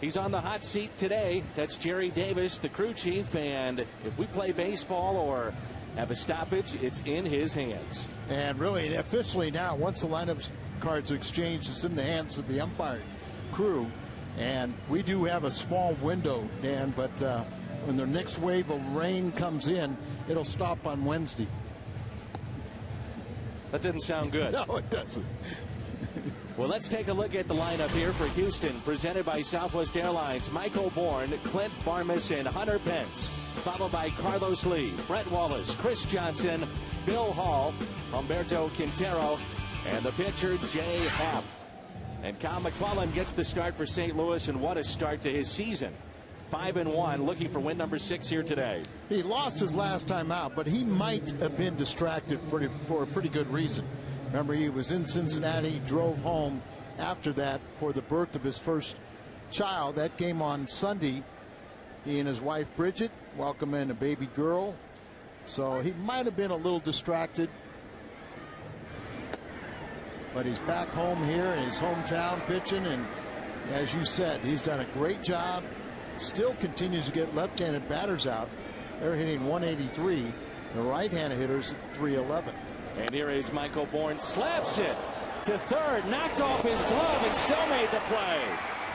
He's on the hot seat today. That's Jerry Davis, the crew chief. And if we play baseball or have a stoppage, it's in his hands. And really, officially now, once the lineup cards are exchanged, it's in the hands of the umpire crew. And we do have a small window, Dan, but when the next wave of rain comes in, it'll stop on Wednesday. That didn't sound good. No, it doesn't. Well, let's take a look at the lineup here for Houston, presented by Southwest Airlines. Michael Bourne, Clint Barmas, and Hunter Pence, followed by Carlos Lee, Brett Wallace, Chris Johnson, Bill Hall, Humberto Quintero, and the pitcher, Jay Happ. And Kyle McClellan gets the start for St. Louis, and what a start to his season. 5-1, looking for win number 6 here today. He lost his last time out, but he might have been distracted for a pretty good reason. Remember, he was in Cincinnati, drove home after that for the birth of his first child. That came on Sunday. He and his wife, Bridget, welcome in a baby girl. So he might have been a little distracted. But he's back home here in his hometown pitching. And as you said, he's done a great job. Still continues to get left-handed batters out. They're hitting 183. The right-handed hitters 311. And here is Michael Bourne, slaps it to third, knocked off his glove and still made the play.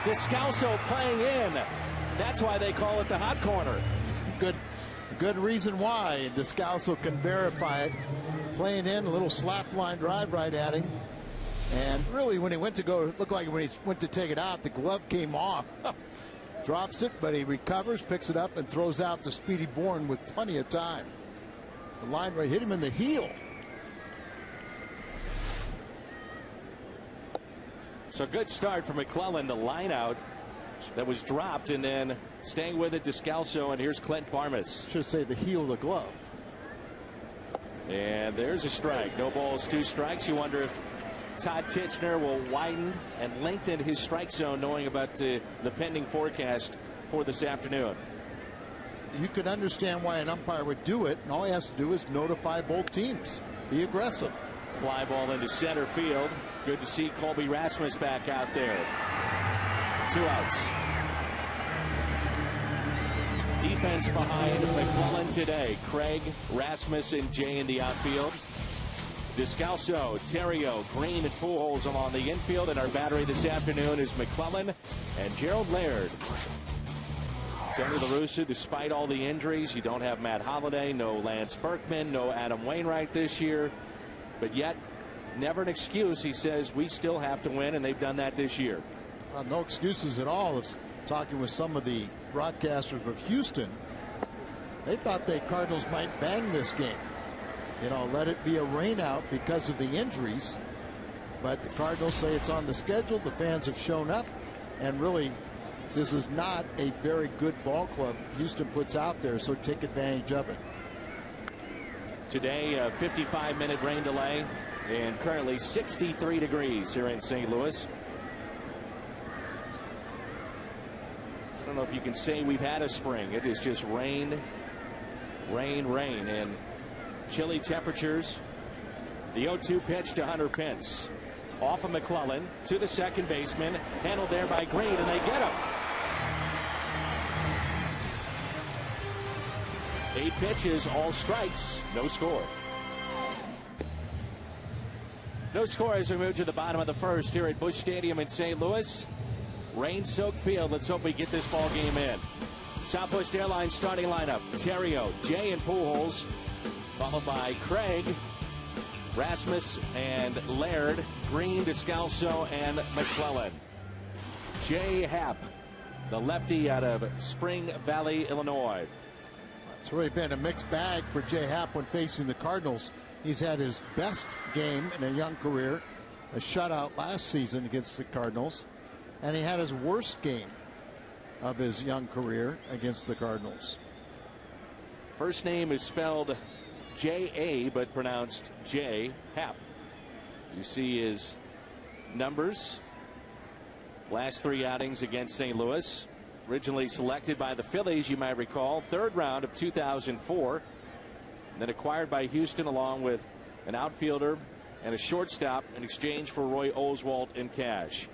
Descalso playing in. That's why they call it the hot corner. Good reason why. Descalso can verify it. Playing in, a little slap line drive right at him. And really, when he went to go, it looked like when he went to take it out, the glove came off. Drops it, but he recovers, picks it up, and throws out the speedy Bourne with plenty of time. The line right hit him in the heel. So good start for McClellan, the line out that was dropped, and then staying with it, Descalso, and here's Clint Barmas. Should say the heel of the glove. And there's a strike. No balls, 2 strikes. You wonder if Todd Tichenor will widen and lengthen his strike zone, knowing about the pending forecast for this afternoon. You could understand why an umpire would do it, and all he has to do is notify both teams. Be aggressive. Fly ball into center field. Good to see Colby Rasmus back out there. 2 outs. Defense behind McClellan today. Craig, Rasmus, and Jay in the outfield. Descalso, Terrio, Green, and Pujols along the infield. And our battery this afternoon is McClellan and Gerald Laird. Tony La Russa, despite all the injuries, you don't have Matt Holliday, no Lance Berkman, no Adam Wainwright this year. But yet, never an excuse. He says we still have to win, and they've done that this year. Well, no excuses at all. It's talking with some of the broadcasters of Houston. They thought the Cardinals might bang this game. You know, let it be a rain out because of the injuries. But the Cardinals say it's on the schedule. The fans have shown up. And really, this is not a very good ball club Houston puts out there, so take advantage of it. Today, a 55-minute rain delay, and currently 63 degrees here in St. Louis. I don't know if you can say we've had a spring. It is just rain, rain, rain, and chilly temperatures. The 0-2 pitch to Hunter Pence. Off of McClellan to the second baseman. Handled there by Green, and they get him. 8 pitches, all strikes, no score. No score as we move to the bottom of the first here at Busch Stadium in St. Louis. Rain-soaked field. Let's hope we get this ball game in. Southwest Airlines starting lineup. Terrio, Jay, and Pujols, followed by Craig, Rasmus, and Laird, Green, Descalso, and McClellan. Jay Happ, the lefty out of Spring Valley, Illinois. It's really been a mixed bag for Jay Happ when facing the Cardinals. He's had his best game in a young career, a shutout last season against the Cardinals, and he had his worst game of his young career against the Cardinals. First name is spelled J-A, but pronounced Jay Happ. You see his numbers. Last 3 outings against St. Louis. Originally selected by the Phillies, you might recall, 3rd round of 2004. And then acquired by Houston along with an outfielder and a shortstop in exchange for Roy Oswalt in cash.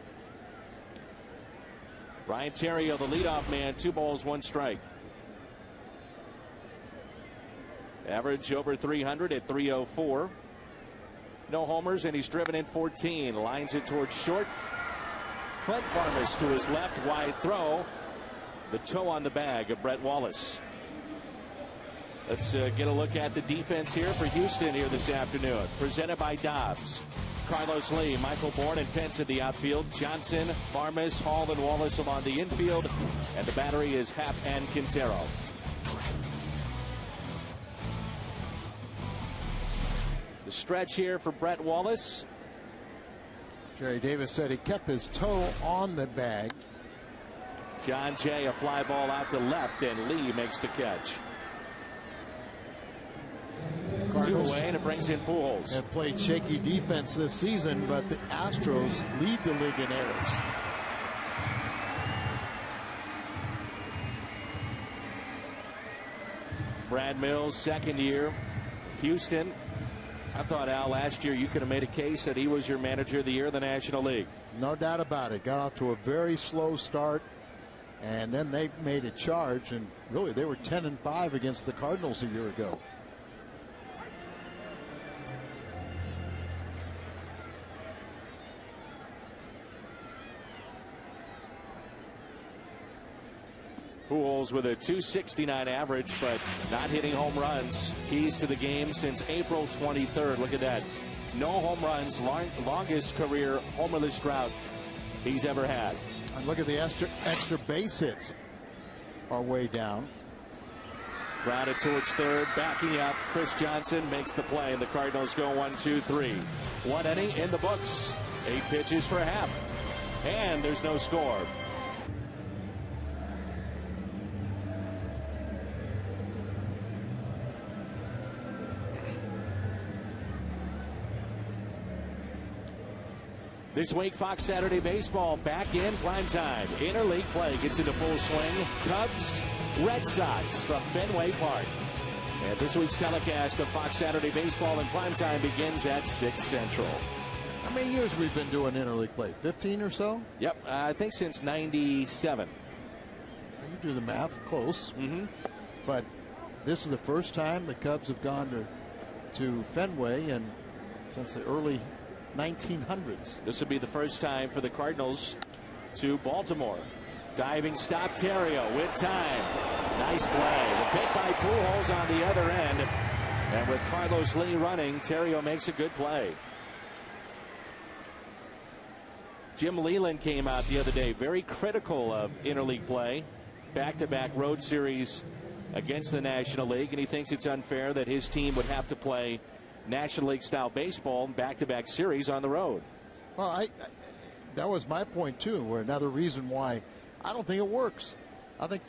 Ryan Theriot, the leadoff man, 2 balls, 1 strike. Average over 300 at 304. No homers, and he's driven in 14. Lines it towards short. Clint Barnes to his left, wide throw. The toe on the bag of Brett Wallace. Let's get a look at the defense here for Houston here this afternoon. Presented by Dobbs. Carlos Lee, Michael Bourne, and Pence in the outfield. Johnson, Farmas, Hall, and Wallace along the infield. And the battery is Happ and Quintero. The stretch here for Brett Wallace. Jerry Davis said he kept his toe on the bag. John Jay, a fly ball out to left, and Lee makes the catch. Cardinals 2 away, and it brings in Pujols. Have played shaky defense this season, but the Astros lead the league in errors. Brad Mills, second year. Houston. I thought, Al, last year you could have made a case that he was your manager of the year in the National League. No doubt about it. Got off to a very slow start, and then they made a charge, and really they were 10-5 against the Cardinals a year ago. Pujols with a .269 average, but not hitting home runs. Keys to the game since April 23rd. Look at that. No home runs. Longest career homerless drought he's ever had. And look at the extra base hits are way down. Grounded towards third, backing up. Chris Johnson makes the play, and the Cardinals go 1-2-3. 1 inning in the books. 8 pitches for Happ. And there's no score. This week, Fox Saturday Baseball back in primetime. Interleague play gets into full swing. Cubs, Red Sox from Fenway Park. And this week's telecast of Fox Saturday Baseball in primetime begins at 6 Central. How many years we've been doing interleague play? 15 or so? Yep, I think since '97. You do the math, close. But this is the first time the Cubs have gone to Fenway and since the early 1900s. This would be the first time for the Cardinals to Baltimore. Diving stop, Theriot with time. Nice play. The pick by Pujols on the other end. And with Carlos Lee running, Theriot makes a good play. Jim Leyland came out the other day very critical of interleague play. Back-to-back road series against the National League, and he thinks it's unfair that his team would have to play National League style baseball back-to-back series on the road. Well, that was my point too, where another reason why I don't think it works. I think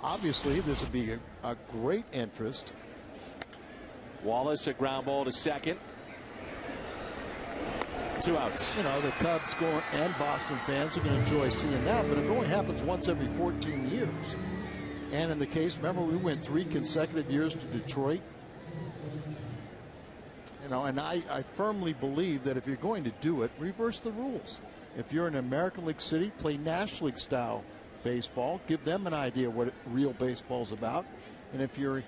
obviously this would be a great interest. Wallace, a ground ball to second. 2 outs. You know, the Cubs and Boston fans are going to enjoy seeing that, but it only happens once every 14 years. And in the case, remember, we went 3 consecutive years to Detroit. You know, and I firmly believe that if you're going to do it, reverse the rules. If you're in American League City, play National League style baseball. Give them an idea what real baseball's about. And if you're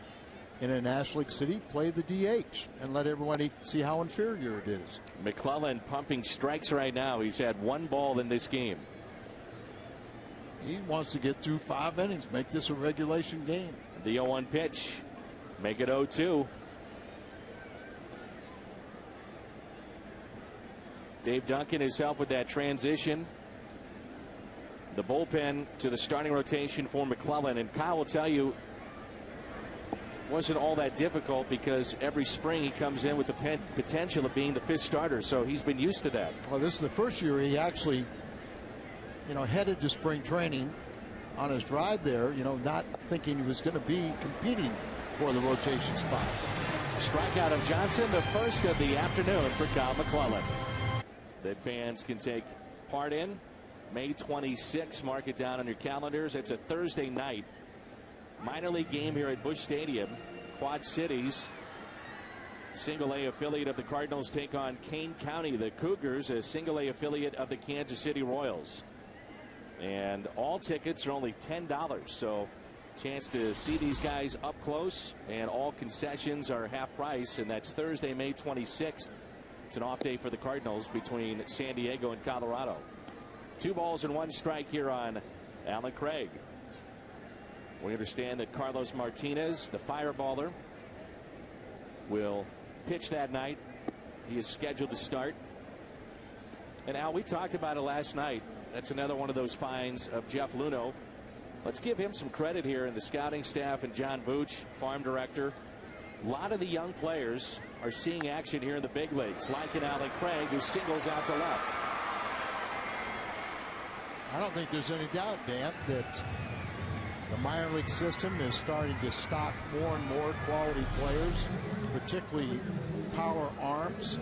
in a National League City, play the DH and let everybody see how inferior it is. McClellan pumping strikes right now. He's had 1 ball in this game. He wants to get through 5 innings, make this a regulation game. The 0-1 pitch, make it 0-2. Dave Duncan has helped with that transition. The bullpen to the starting rotation for McClellan. And Kyle will tell you, wasn't all that difficult because every spring he comes in with the potential of being the 5th starter. So he's been used to that. Well, this is the first year he actually, headed to spring training on his drive there, not thinking he was going to be competing for the rotation spot. Strikeout of Johnson, the first of the afternoon for Kyle McClellan. That fans can take part in. May 26, mark it down on your calendars. It's a Thursday night minor league game here at Busch Stadium. Quad Cities, single A affiliate of the Cardinals, take on Kane County, the Cougars, a single A affiliate of the Kansas City Royals. And all tickets are only $10. So chance to see these guys up close, and all concessions are half price, and that's Thursday, May 26th. It's an off day for the Cardinals between San Diego and Colorado. 2 balls and 1 strike here on Alan Craig. We understand that Carlos Martinez, the fireballer, will pitch that night. He is scheduled to start. And Al, we talked about it last night. That's another one of those finds of Jeff Luhnow. Let's give him some credit here in the scouting staff and John Vooch, farm director. A lot of the young players are seeing action here in the big leagues, like in Alan Craig, who singles out to left. I don't think there's any doubt, Dan, that the minor league system is starting to stock more and more quality players, particularly power arms.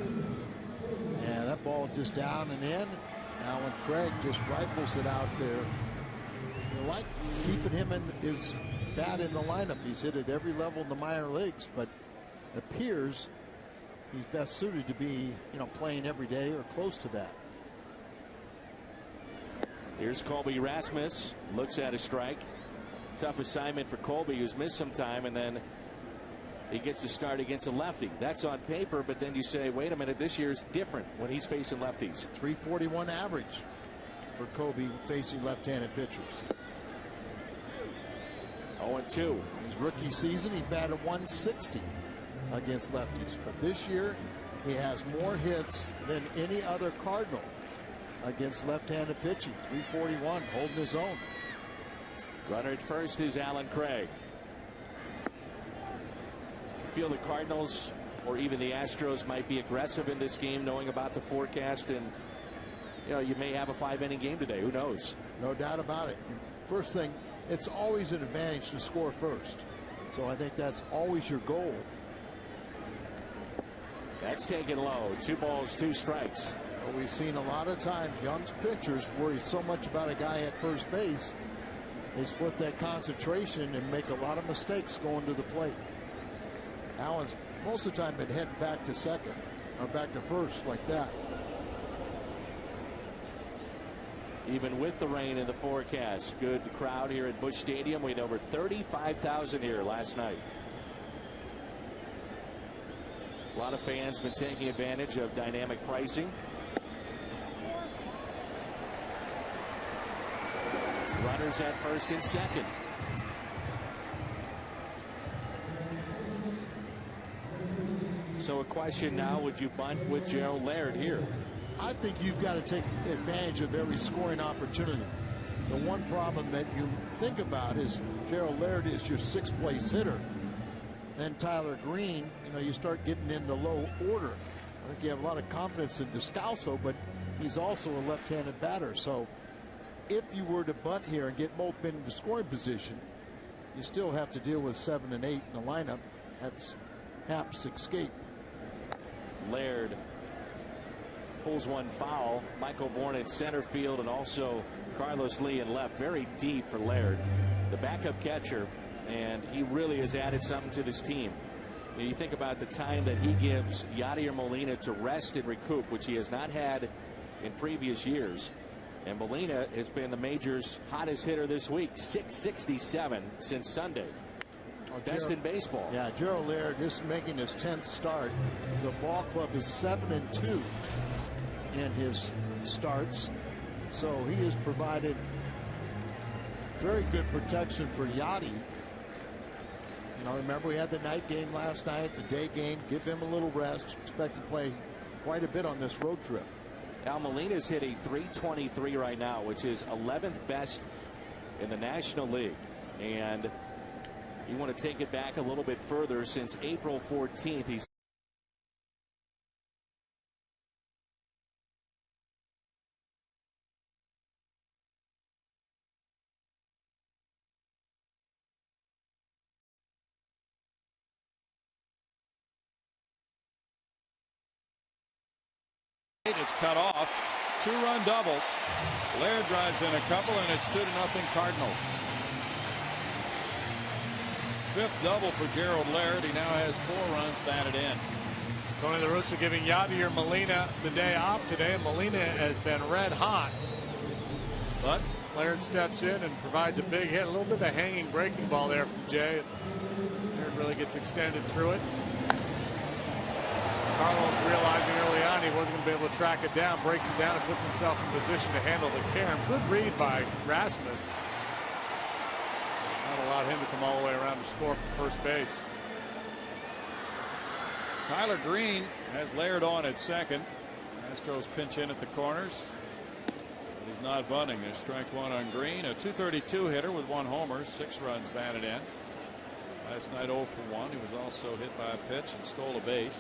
And that ball just down and in. Alan Craig just rifles it out there. You like keeping him in his bat in the lineup. He's hit at every level in the minor leagues, but it appears he's best suited to be, playing every day or close to that. Here's Colby Rasmus, looks at a strike. Tough assignment for Colby, who's missed some time, and then he gets a start against a lefty. That's on paper, but then you say, wait a minute, this year's different when he's facing lefties. 341 average for Colby facing left-handed pitchers. 0-2. His rookie season, he batted 160 against lefties, but this year he has more hits than any other Cardinal against left-handed pitching. 341, holding his own. Runner at first is Alan Craig. Feel the Cardinals or even the Astros might be aggressive in this game, knowing about the forecast, and you may have a 5-inning game today. Who knows? No doubt about it. First thing, it's always an advantage to score first, so I think that's always your goal. That's taken low. 2 balls, 2 strikes. Well, we've seen a lot of times young pitchers worry so much about a guy at first base, they split that concentration and make a lot of mistakes going to the plate. Allen's most of the time been heading back to second or back to first like that. Even with the rain in the forecast, good crowd here at Busch Stadium. We had over 35,000 here last night. A lot of fans been taking advantage of dynamic pricing. Runners at first and second. So a question now, would you bunt with Gerald Laird here? I think you've got to take advantage of every scoring opportunity. The one problem that you think about is Gerald Laird is your 6th place hitter. Then Tyler Green, you start getting into low order. I think you have a lot of confidence in Descalso, but he's also a left-handed batter. So if you were to bunt here and get both men into scoring position, you still have to deal with 7 and 8 in the lineup. That's Happ's escape. Laird pulls one foul. Michael Bourne in center field, and also Carlos Lee in left. Very deep for Laird, the backup catcher, and he really has added something to this team. You think about the time that he gives Yadier Molina to rest and recoup, which he has not had in previous years. And Molina has been the major's hottest hitter this week, 667 since Sunday. Best in baseball. Yeah, Gerald Laird is making his 10th start. The ball club is 7-2 in his starts, so he has provided very good protection for Yadi. Remember we had the night game last night, the day game. Give him a little rest. Expect to play quite a bit on this road trip. Al Molina's hitting .323 right now, which is 11th best in the National League. And you want to take it back a little bit further. Since April 14th, he's it's cut off. 2-run double. Laird drives in a couple, and it's 2-0 Cardinals. 5th double for Gerald Laird. He now has 4 runs batted in. Tony La Russa giving Yadier Molina the day off today. Molina has been red hot, but Laird steps in and provides a big hit. A little bit of a hanging breaking ball there from Jay. Laird really gets extended through it. Carlos, realizing early on he wasn't going to be able to track it down, breaks it down and puts himself in position to handle the carom. Good read by Rasmus. That allowed him to come all the way around to score from first base. Tyler Green has Laird on at second. Astros pinch in at the corners. But he's not bunting. There's strike one on Green. A .232 hitter with 1 homer, 6 runs batted in. Last night 0 for 1. He was also hit by a pitch and stole a base.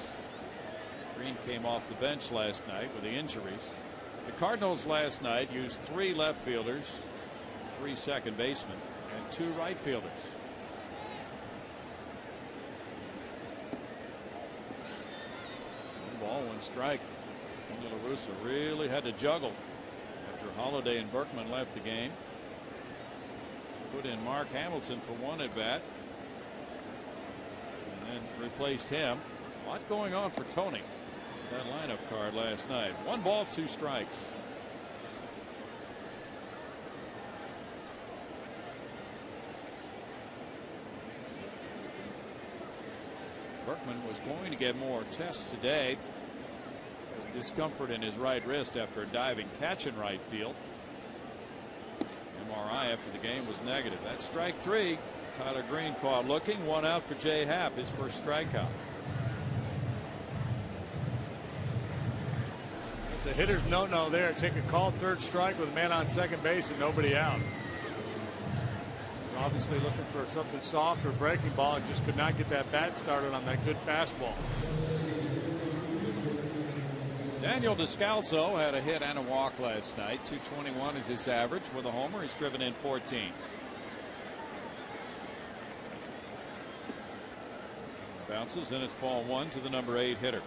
Green came off the bench last night with the injuries. The Cardinals last night used 3 left fielders, 3 second basemen, and 2 right fielders. One ball, 1 strike. Tony La Russa really had to juggle after Holiday and Berkman left the game. Put in Mark Hamilton for 1 at bat, and then replaced him. A lot going on for Tony. That lineup card last night. 1 ball, 2 strikes. Berkman was going to get more tests today. Has discomfort in his right wrist after a diving catch in right field. MRI after the game was negative. That's strike 3. Tyler Green caught looking. 1 out for Jay Happ, his first strikeout. It's a hitter's no-no there. Take a called 3rd strike with a man on second base and nobody out. Obviously looking for something soft or breaking ball. It just could not get that bat started on that good fastball. Daniel Descalso had a hit and a walk last night. .221 is his average. With a homer, he's driven in 14. Bounces, and it's ball 1 to the number 8 hitter.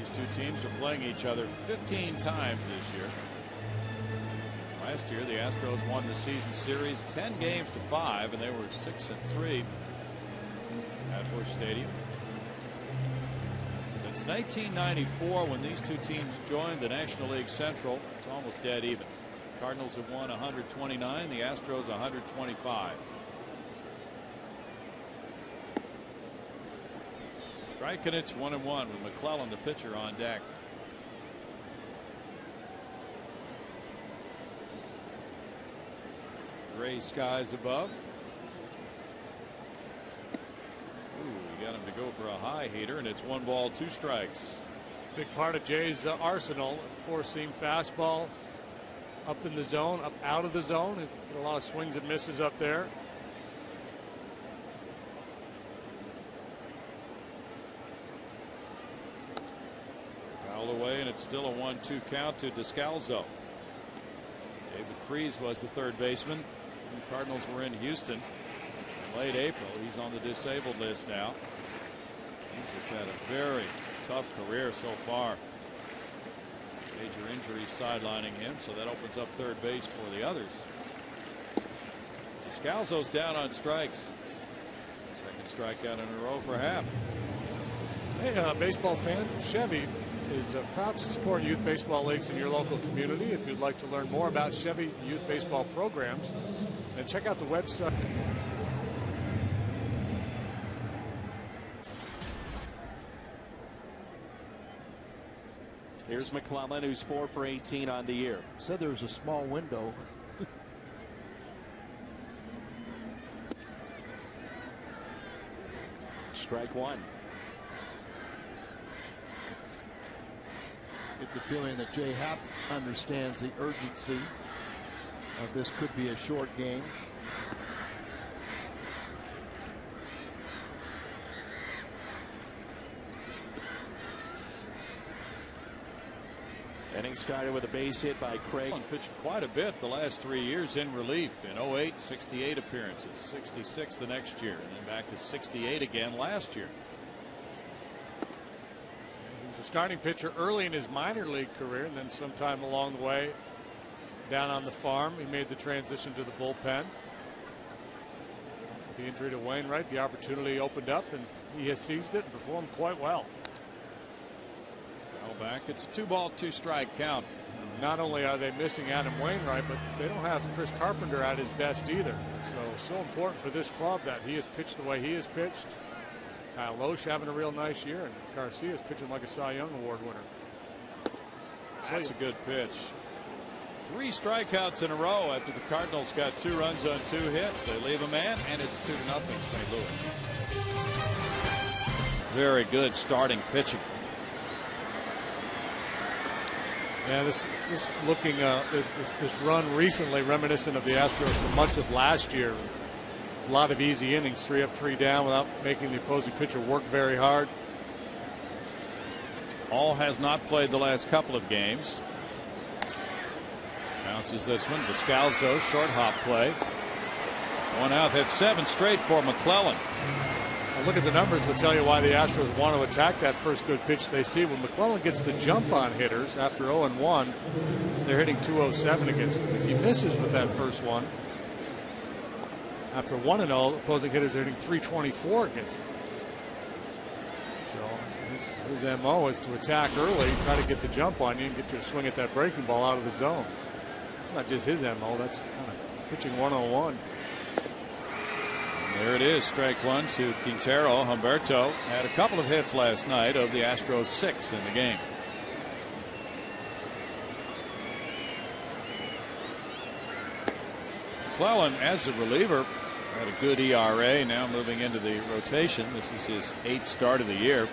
These 2 teams are playing each other 15 times this year. Last year, the Astros won the season series 10 games to 5, and they were 6-3 at Busch Stadium. Since 1994, when these 2 teams joined the National League Central, it's almost dead even. Cardinals have won 129, the Astros 125. Strike, and it's 1-1 with McClellan, the pitcher, on deck. Gray skies above. Ooh, we got him to go for a high heater, and it's 1 ball, 2 strikes. Big part of Jay's arsenal. 4-seam fastball up in the zone, up out of the zone. A lot of swings and misses up there. Foul away, and it's still a 1-2 count to Descalso. David Freese was the 3rd baseman. The Cardinals were in Houston in late April. He's on the disabled list now. He's just had a very tough career so far. Major injuries sidelining him, so that opens up 3rd base for the others. Descalso's down on strikes. 2nd strikeout in a row for Happ. Hey, baseball fans, Chevy is proud to support youth baseball leagues in your local community. If you'd like to learn more about Chevy youth baseball programs, then check out the website. Here's McClellan, who's 4 for 18 on the year. Said there was a small window. Strike 1. Get the feeling that Jay Happ understands the urgency of this. Could be a short game. Inning started with a base hit by Craig. Pitched quite a bit the last 3 years in relief. In 08, 68 appearances, 66 the next year, and then back to 68 again last year. He was a starting pitcher early in his minor league career, and then sometime along the way down on the farm he made the transition to the bullpen. With the injury to Wainwright, the opportunity opened up, and he has seized it and performed quite well. Foul back. It's a 2-ball, 2-strike count. Not only are they missing Adam Wainwright, but they don't have Chris Carpenter at his best either. So important for this club that he has pitched the way he has pitched. Kyle Loesch having a real nice year, and Garcia's pitching like a Cy Young Award winner. That's a good pitch. 3 strikeouts in a row after the Cardinals got 2 runs on 2 hits. They leave a man, and it's 2-0 St. Louis. Very good starting pitching. Yeah, this run recently reminiscent of the Astros for much of last year. A lot of easy innings, 3 up, 3 down, without making the opposing pitcher work very hard. All has not played the last couple of games. Bounces this one. Descalso, short hop play. 1 out. That's 7 straight for McClellan. Well, look at the numbers to tell you why the Astros want to attack that first good pitch they see. When McClellan gets the jump on hitters after 0-1, they're hitting .207 against him. If he misses with that first one, after 1-0, opposing hitters are hitting .324 against him. So his MO is to attack early, try to get the jump on you, and get you to swing at that breaking ball out of the zone. It's not just his MO. That's kind of pitching 101. There it is, strike 1 to Quintero. Humberto had a couple of hits last night, of the Astros 6 in the game. McClellan, as a reliever, had a good ERA. Now moving into the rotation. This is his 8th start of the year.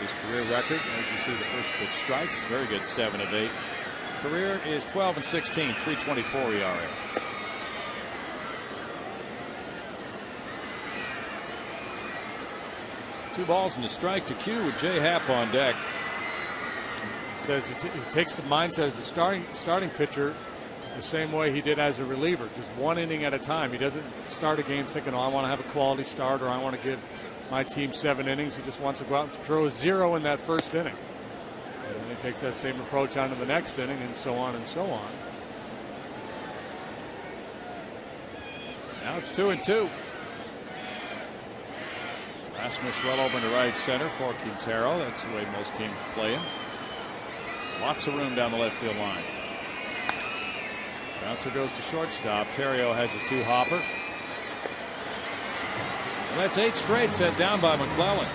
His career record, as you see, the first pitch strikes, very good, 7 of 8. Career is 12-16, 3.24 ERA. Two balls and a strike to Q with Jay Happ on deck. Says he takes the mindset as a starting pitcher the same way he did as a reliever, just 1 inning at a time. He doesn't start a game thinking, oh, I want to have a quality start, or I want to give my team 7 innings. He just wants to go out and throw a 0 in that first inning. And then he takes that same approach on to the next inning, and so on and so on. Now it's 2-2. Rasmus well over to right center for Quintero. That's the way most teams play him. Lots of room down the left field line. Bouncer goes to shortstop. Terrio has a 2-hopper. And that's 8 straight set down by McClellan.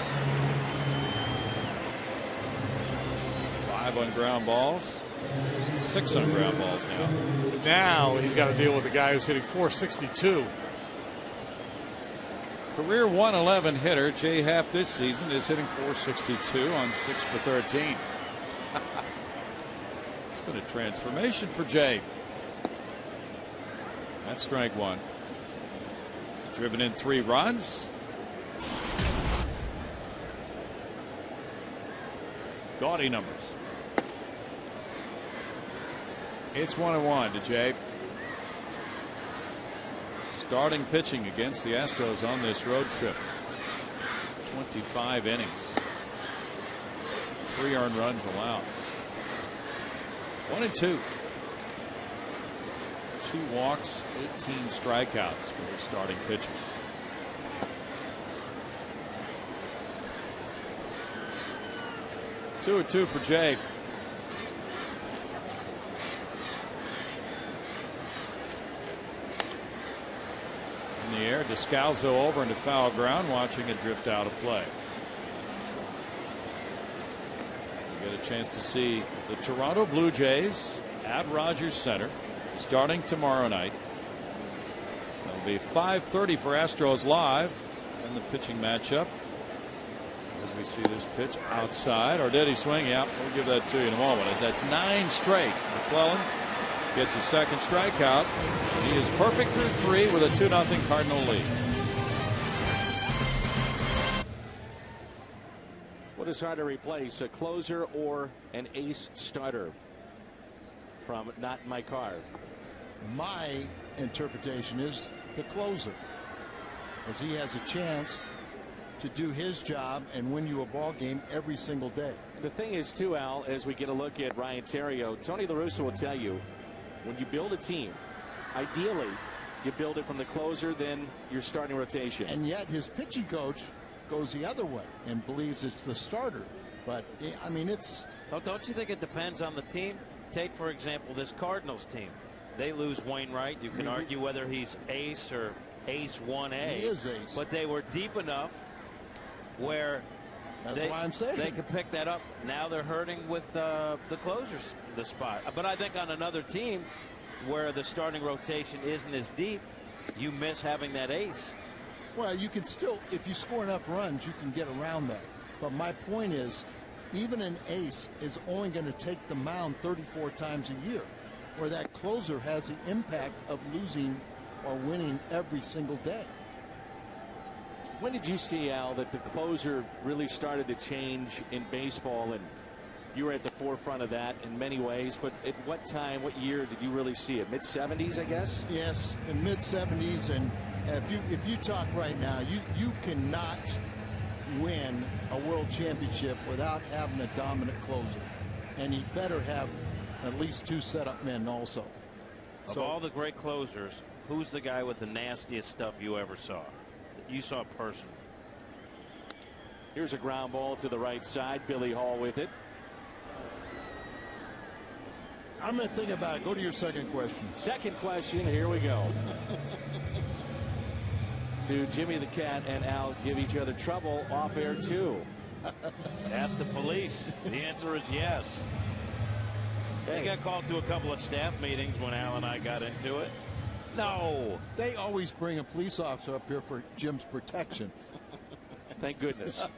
5 on ground balls. 6 on ground balls now. Now he's got to deal with a guy who's hitting .462. Career 111 hitter Jay Happ this season is hitting .462 on 6 for 13. It's been a transformation for Jay. That's strike 1. Driven in 3 runs. Gaudy numbers. It's 1-1 to Jay. Starting pitching against the Astros on this road trip. 25 innings. 3 earned runs allowed. 1-2. 2 walks, 18 strikeouts for the starting pitchers. Two and 2 for Jay. In the air, Descalso over into foul ground, watching it drift out of play. We get a chance to see the Toronto Blue Jays at Rogers Center starting tomorrow night. It'll be 5:30 for Astros Live in the pitching matchup. As we see this pitch outside, or did he swing? Yeah, we'll give that to you in a moment, as that's 9 straight. McClellan gets his 2nd strikeout. He is perfect through 3 with a 2-0 Cardinal lead. What is hard to replace, a closer or an ace starter? From Not in My Car. My interpretation is the closer, as he has a chance to do his job and win you a ball game every single day. The thing is, too, Al, as we get a look at Ryan Terrio, Tony La Russa will tell you, when you build a team, ideally you build it from the closer, then your starting rotation. And yet his pitching coach goes the other way and believes it's the starter. But I mean, it's. Well, don't you think it depends on the team? Take, for example, this Cardinals team. They lose Wainwright. You can argue whether he's ace or ace 1A. He is ace. But they were deep enough where that's why I'm saying they could pick that up. Now they're hurting with the closers, the spot. But I think on another team where the starting rotation isn't as deep, you miss having that ace. Well, you can still, if you score enough runs, you can get around that. But my point is, even an ace is only going to take the mound 34 times a year, where that closer has the impact of losing or winning every single day. When did you see, Al, that the closer really started to change in baseball? And you were at the forefront of that in many ways. But at what time, what year did you really see it? Mid-'70s, I guess? Yes, in mid-'70s. And if you talk right now, you cannot win a world championship without having a dominant closer. And you better have at least 2 setup men also. Of all the great closers, who's the guy with the nastiest stuff you ever saw? That you saw personally? Here's a ground ball to the right side. Billy Hall with it. I'm going to think about it. Go to your second question. Second question. Here we go. Do Jimmy the Cat and Al give each other trouble off air too? Ask the police. The answer is yes. They got called to a couple of staff meetings when Al and I got into it. No. They always bring a police officer up here for Jim's protection. Thank goodness.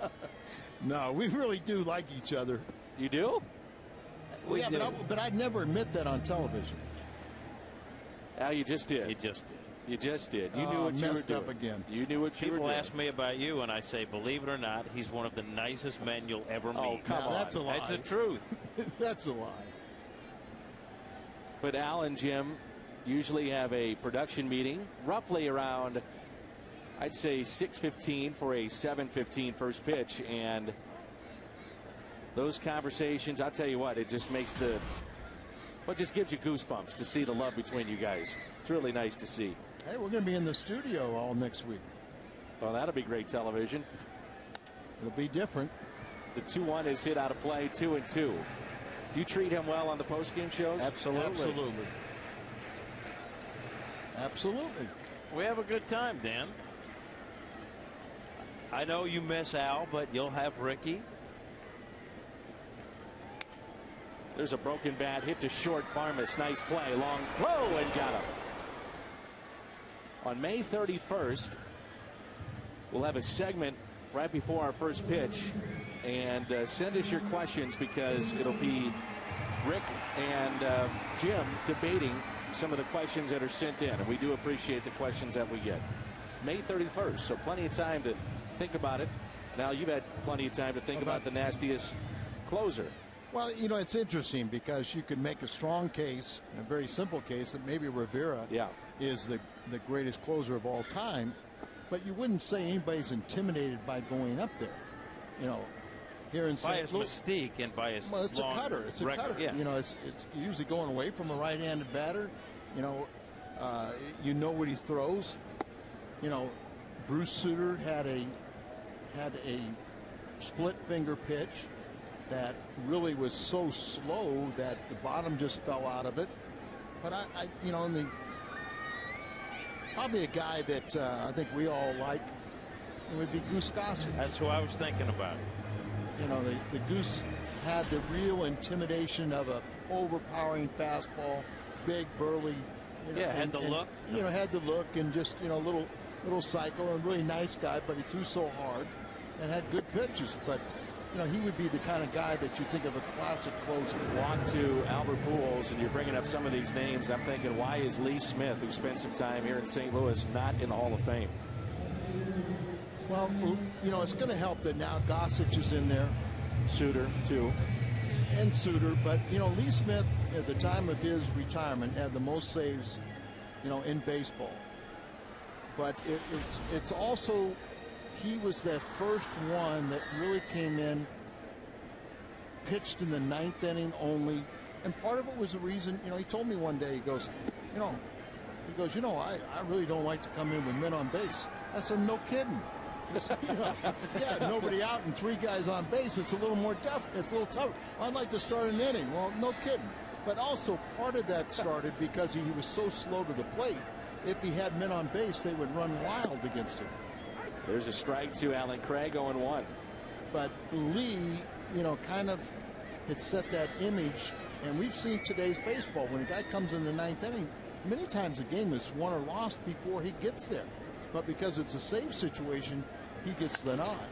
No, we really do like each other. You do? Yeah, but I'd never admit that on television. Al, you just did. You just did. You just did. You knew what you were doing. Up again. You knew what you were doing. People ask me about you, and I say, believe it or not, he's one of the nicest men you'll ever meet. Oh, come on. That's a lie. That's the truth. That's a lie. But Al and Jim usually have a production meeting roughly around, I'd say, 6:15 for a 7:15 first pitch. And those conversations, I'll tell you what, it just makes it just gives you goosebumps to see the love between you guys. It's really nice to see. Hey, we're going to be in the studio all next week. Well, that'll be great television. It'll be different. The 2-1 is hit out of play, 2-2. Do you treat him well on the postgame shows? Absolutely. Absolutely. Absolutely. We have a good time, Dan. I know you miss Al, but you'll have Ricky. There's a broken bat hit to short. Barmas, nice play, long throw, and got him. On May 31st, we'll have a segment right before our first pitch, and send us your questions because it'll be Rick and Jim debating some of the questions that are sent in, and we do appreciate the questions that we get. May 31st, so plenty of time to think about it. Now you've had plenty of time to think about the nastiest closer. Well, you know, it's interesting because you could make a strong case, a very simple case, that maybe Rivera is the greatest closer of all time, but you wouldn't say anybody's intimidated by going up there. You know, here in St. Louis. By his mystique and by his it's long a cutter. It's a record. cutter. Yeah. You know, it's usually going away from a right-handed batter. You know what he throws. You know, Bruce Sutter had a split finger pitch that really was so slow that the bottom just fell out of it. But probably a guy that I think we all like, it would be Goose Gossett. That's who I was thinking about. You know, the Goose had the real intimidation of a overpowering fastball, big, burly. You know, had the look. You know, had the look and just, you know, little psycho and really nice guy, but he threw so hard and had good pitches. But you know, he would be the kind of guy that you think of a classic closer. Walk to Albert Pujols, and you're bringing up some of these names. I'm thinking, why is Lee Smith, who spent some time here in St. Louis, not in the Hall of Fame? Well, you know, it's going to help that now Gossage is in there. Sutter, too. And Sutter. But, you know, Lee Smith, at the time of his retirement, had the most saves, you know, in baseball. But it's also, he was the first one that really came in, pitched in the 9th inning only. And part of it was the reason, you know, he told me one day, he goes, you know, I really don't like to come in with men on base. I said, no kidding. Yeah, nobody out and 3 guys on base. It's a little more tough. It's a little tough. I'd like to start an inning. Well, no kidding. But also part of that started because he was so slow to the plate. If he had men on base, they would run wild against him. There's a strike to Alan Craig, 0-1. But Lee, kind of had set that image. And we've seen today's baseball. When a guy comes in the 9th inning, many times the game is won or lost before he gets there. But because it's a save situation, he gets the nod.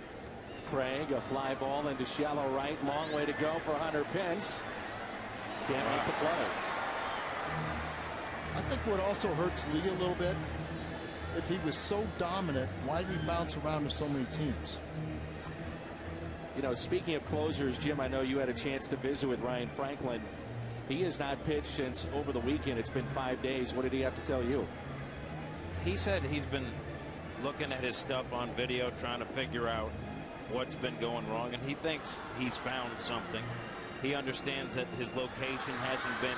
Craig, a fly ball into shallow right. Long way to go for Hunter Pence. Can't make the play. I think what also hurts Lee a little bit, if he was so dominant, why did he bounce around to so many teams? Speaking of closers, Jim, I know you had a chance to visit with Ryan Franklin. He has not pitched since over the weekend. It's been 5 days. What did he have to tell you? He said he's been looking at his stuff on video, trying to figure out what's been going wrong, and he thinks he's found something. He understands that his location hasn't been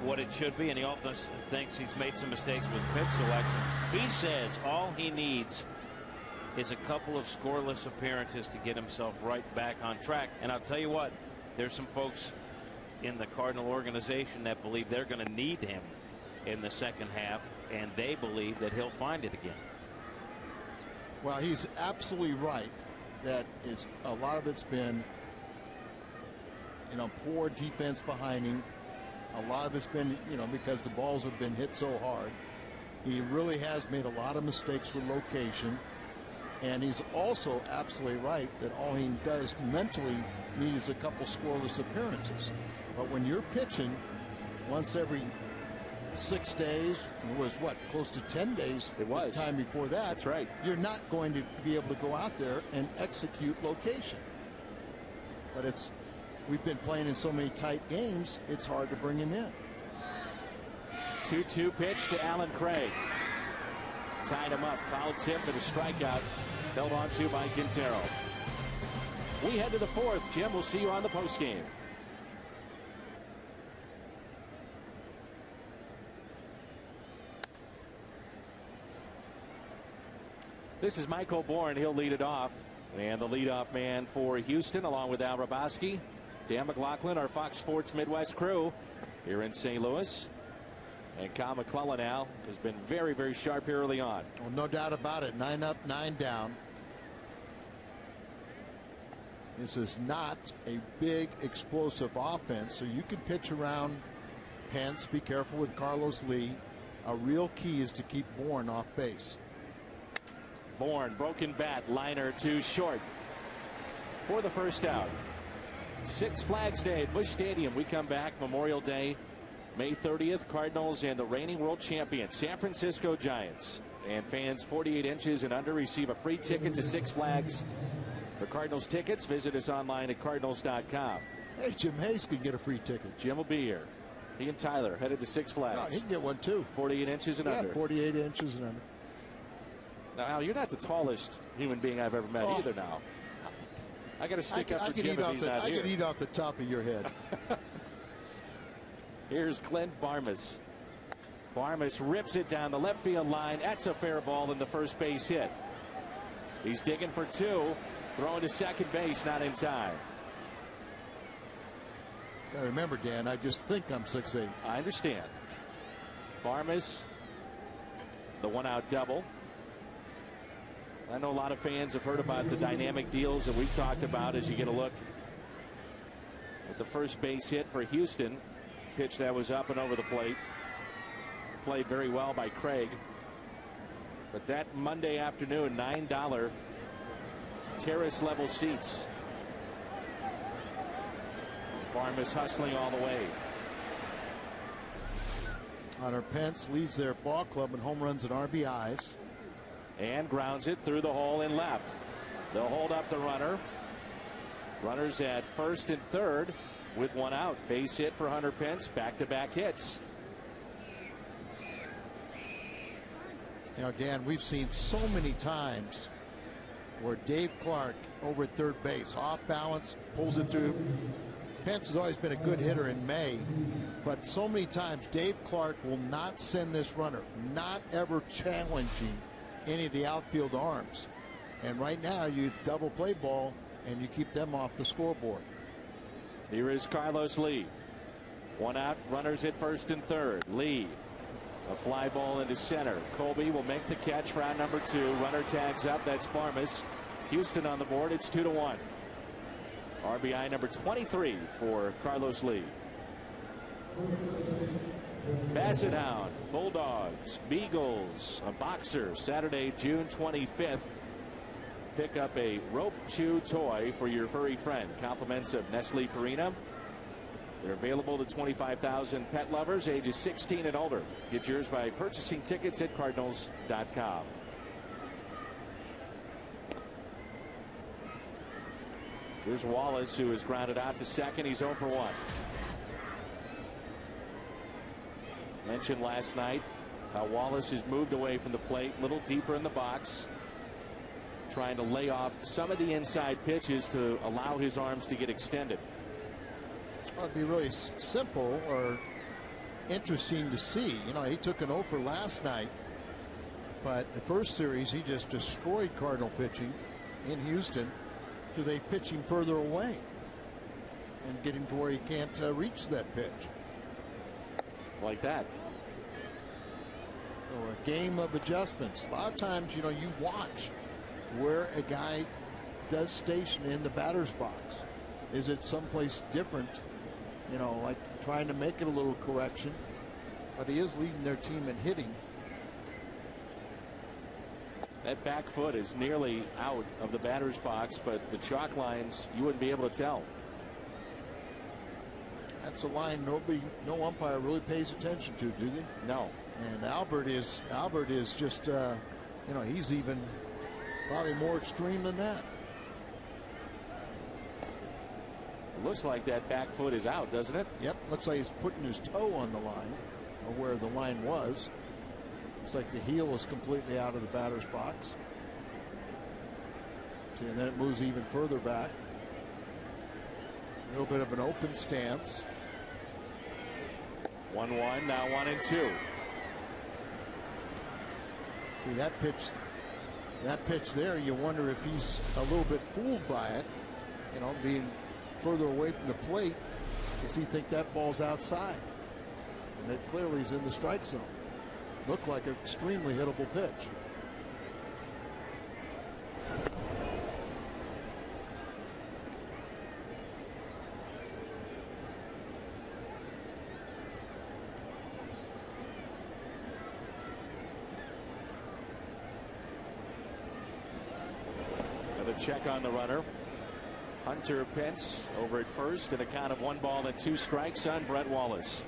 what it should be, and he also thinks he's made some mistakes with pitch selection. He says all he needs is a couple of scoreless appearances to get himself right back on track. And I'll tell you what, there's some folks in the Cardinal organization that believe they're going to need him in the second half, and they believe that he'll find it again. Well, he's absolutely right. That is, a lot of it's been, poor defense behind him. A lot of it's been, because the balls have been hit so hard. He really has made a lot of mistakes with location. And he's also absolutely right that all he does mentally needs a couple scoreless appearances. But when you're pitching once every 6 days, it was close to 10 days. It was. The time before that. That's right. You're not going to be able to go out there and execute location. But we've been playing in so many tight games, it's hard to bring him in. 2-2 pitch to Alan Craig. Tied him up. Foul tip and a strikeout. Held on to by Quintero. We head to the 4th. Jim, we'll see you on the postgame. This is Michael Bourne. He'll lead it off. And the leadoff man for Houston, along with Al Rabosky, Dan McLaughlin, our Fox Sports Midwest crew here in St. Louis. And Kyle McClellan, Al, has been very, very sharp here early on. Well, no doubt about it. 9 up, 9 down. This is not a big, explosive offense, so you can pitch around Pence. Be careful with Carlos Lee. A real key is to keep Bourne off base. Bourne, broken bat, liner to short for the first out. Six Flags Day at Busch Stadium. We come back Memorial Day, May 30th. Cardinals and the reigning world champion San Francisco Giants. And fans 48 inches and under receive a free ticket to Six Flags. For Cardinals tickets, visit us online at Cardinals.com. Hey, Jim Hayes can get a free ticket. Jim will be here. He and Tyler headed to Six Flags. No, he can get one too. 48 inches and under. 48 inches and under. Now, Al, you're not the tallest human being I've ever met either now. I got to stick up for Jim if he's not here. I could eat off the top of your head. Here's Clint Barmas. Barmas rips it down the left field line. That's a fair ball in the first base hit. He's digging for two. Throwing to second base, not in time. I remember, Dan, I just think I'm 6'8". I understand. Barmas, the one-out double. I know a lot of fans have heard about the dynamic deals that we've talked about as you get a look at the first base hit for Houston. Pitch that was up and over the plate. Played very well by Craig. But that Monday afternoon, $9 terrace level seats. Barmas hustling all the way. Hunter Pence leads their ball club in home runs and RBIs. And grounds it through the hole in left. They'll hold up the runner. Runners at first and third with one out. Base hit for Hunter Pence. Back-to-back hits. Dan, we've seen so many times where Dave Clark over at third base, off balance, pulls it through. Pence has always been a good hitter in May, but so many times Dave Clark will not send this runner, not ever challenging any of the outfield arms. And right now you double play ball and you keep them off the scoreboard. Here is Carlos Lee. One out, runners at first and third. Lee, a fly ball into center. Colby will make the catch for out number 2. Runner tags up. That's Barmas. Houston on the board. It's 2-1. RBI number 23 for Carlos Lee. Basset Hound, Bulldogs, Beagles, a boxer, Saturday, June 25th. Pick up a rope chew toy for your furry friend. Compliments of Nestle Purina. They're available to 25,000 pet lovers ages 16 and older. Get yours by purchasing tickets at Cardinals.com. Here's Wallace, who is grounded out to second. He's 0 for 1. Mentioned last night how Wallace has moved away from the plate, a little deeper in the box, trying to lay off some of the inside pitches to allow his arms to get extended. Well, it'd be really simple or interesting to see. You know, he took an 0 for last night, but the first series he just destroyed Cardinal pitching in Houston. Do they pitch him further away and get him to where he can't reach that pitch? Like that. So a game of adjustments. A lot of times, you know, you watch where a guy does station in the batter's box. Is it someplace different? You know, like trying to make it a little correction, but he is leading their team in hitting. That back foot is nearly out of the batter's box, but the chalk lines, you wouldn't be able to tell. That's a line no umpire really pays attention to, do they? No. And Albert is just, you know, he's even probably more extreme than that. It looks like that back foot is out, doesn't it? Yep. Looks like he's putting his toe on the line, or where the line was. Looks like the heel is completely out of the batter's box. See, and then it moves even further back. A little bit of an open stance. 1-1, now 1-2. See that pitch there, you wonder if he's a little bit fooled by it, you know, being further away from the plate. Does he think that ball's outside? And it clearly is in the strike zone. Looked like an extremely hittable pitch. Another check on the runner. Hunter Pence over at first, and a count of 1 ball and 2 strikes on Brett Wallace.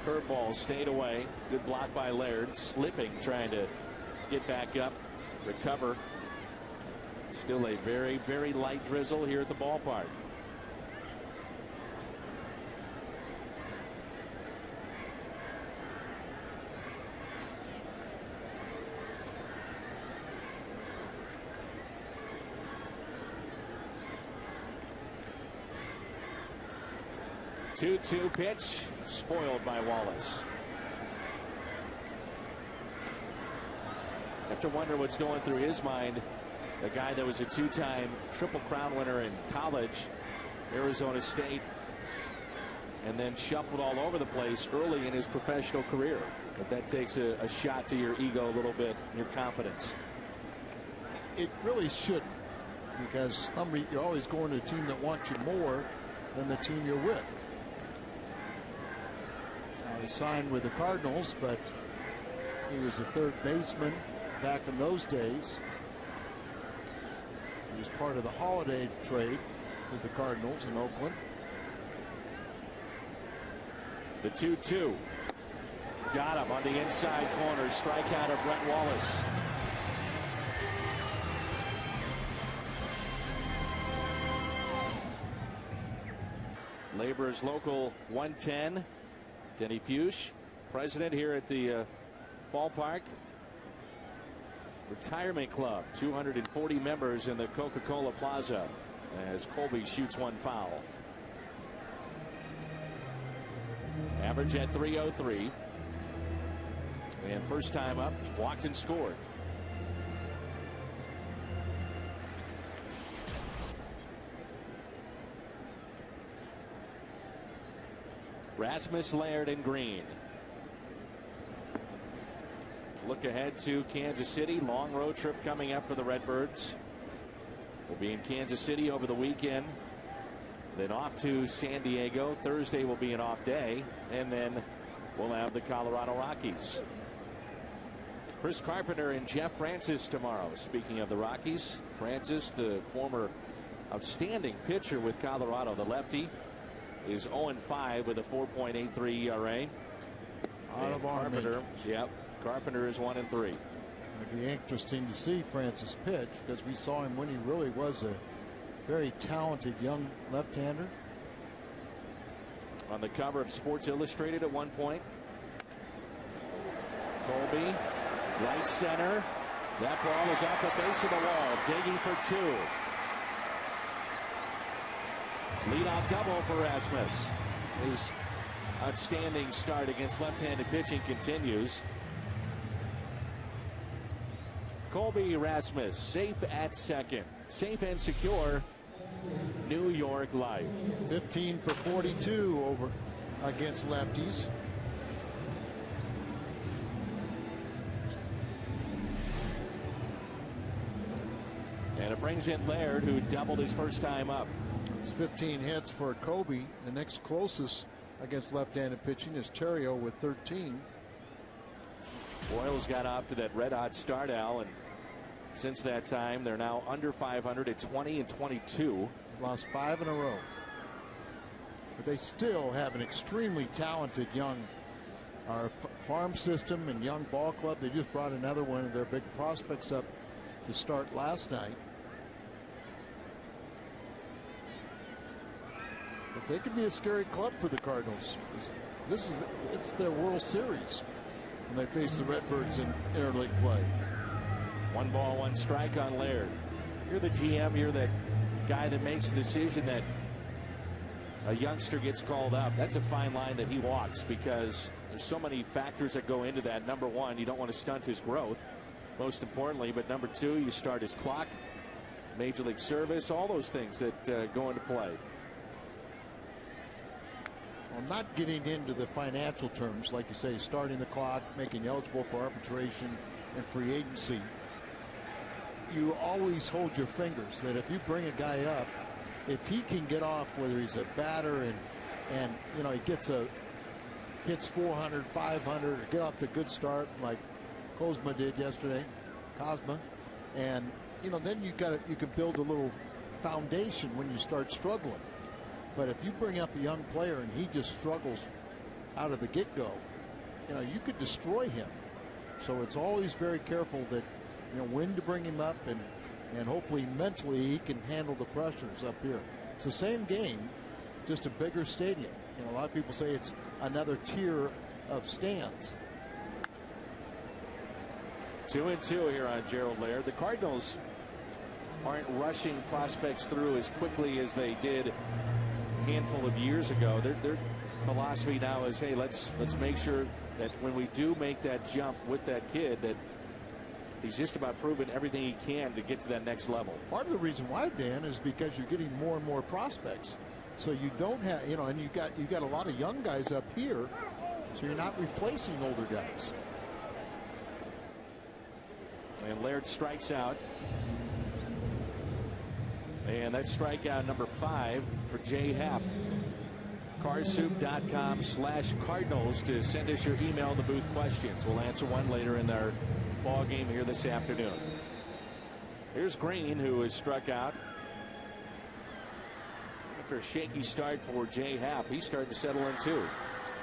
Curveball stayed away. Good block by Laird. Slipping, trying to get back up, recover. Still a very, very light drizzle here at the ballpark. Two-two pitch, spoiled by Wallace. Have to wonder what's going through his mind. The guy that was a 2-time Triple Crown winner in college, Arizona State, and then shuffled all over the place early in his professional career. But that takes a shot to your ego a little bit, your confidence. It really shouldn't, because you're always going to a team that wants you more than the team you're with. He signed with the Cardinals, but he was a third baseman back in those days. He was part of the holiday trade with the Cardinals in Oakland. The 2-2. Got him on the inside corner. Strikeout of Brett Wallace. Labor's Local 110. Denny Fuchs, president here at the ballpark. Retirement Club. 240 members in the Coca-Cola Plaza as Colby shoots one foul. Average at 303. And first time up, walked and scored. Rasmus, Laird, and Green. Look ahead to Kansas City. Long road trip coming up for the Redbirds. We'll be in Kansas City over the weekend. Then off to San Diego. Thursday will be an off day. And then we'll have the Colorado Rockies. Chris Carpenter and Jeff Francis tomorrow. Speaking of the Rockies, Francis, the former outstanding pitcher with Colorado, the lefty, is 0-5 with a 4.83 ERA. Carpenter, yep. Carpenter is 1-3. It'd be interesting to see Francis pitch because we saw him when he really was a very talented young left-hander. On the cover of Sports Illustrated at one point. Colby, right center. That ball is off the base of the wall, digging for two. Leadoff double for Rasmus. His outstanding start against left-handed pitching continues. Colby Rasmus safe at second. Safe and secure. New York Life. 15 for 42 over against lefties. And it brings in Laird, who doubled his first time up. It's 15 hits for Colby. The next closest against left-handed pitching is Terrio with 13. Royals got off to that red-hot start, Al, and since that time they're now under 500 at 20-22. Lost 5 in a row. But they still have an extremely talented young farm system and young ball club. They just brought another one of their big prospects up to start last night. But they could be a scary club for the Cardinals. It's their World Series when they face the Redbirds in interleague play. 1 ball, 1 strike on Laird. You're the GM. You're the guy that makes the decision that a youngster gets called up. That's a fine line that he walks because there's so many factors that go into that. Number one, you don't want to stunt his growth, most importantly. But number two, you start his clock, major league service, all those things that go into play. Well, not getting into the financial terms, like you say, starting the clock, making eligible for arbitration and free agency. You always hold your fingers that if you bring a guy up, if he can get off, whether he's a batter and you know he hits 400, 500, or get off to a good start like Kozma did yesterday, and you know then you can build a little foundation when you start struggling. But if you bring up a young player and he just struggles out of the get-go, you know you could destroy him. So it's always very careful that you know when to bring him up and hopefully mentally he can handle the pressures up here. It's the same game, just a bigger stadium. You know, a lot of people say it's another tier of stands. 2-2 here on Gerald Laird. The Cardinals aren't rushing prospects through as quickly as they did a handful of years ago. Their philosophy now is, hey, let's make sure that when we do make that jump with that kid, that he's just about proving everything he can to get to that next level. Part of the reason why, Dan, is because you're getting more and more prospects. So you don't have, you know, and you got a lot of young guys up here, so you're not replacing older guys. And Laird strikes out. And that's strikeout number 5 for Jay Happ. Carsoup.com/Cardinals to send us your email to booth questions. We'll answer one later in our ball game here this afternoon. Here's Green, who is struck out after a shaky start for Jay Happ. He's starting to settle in too.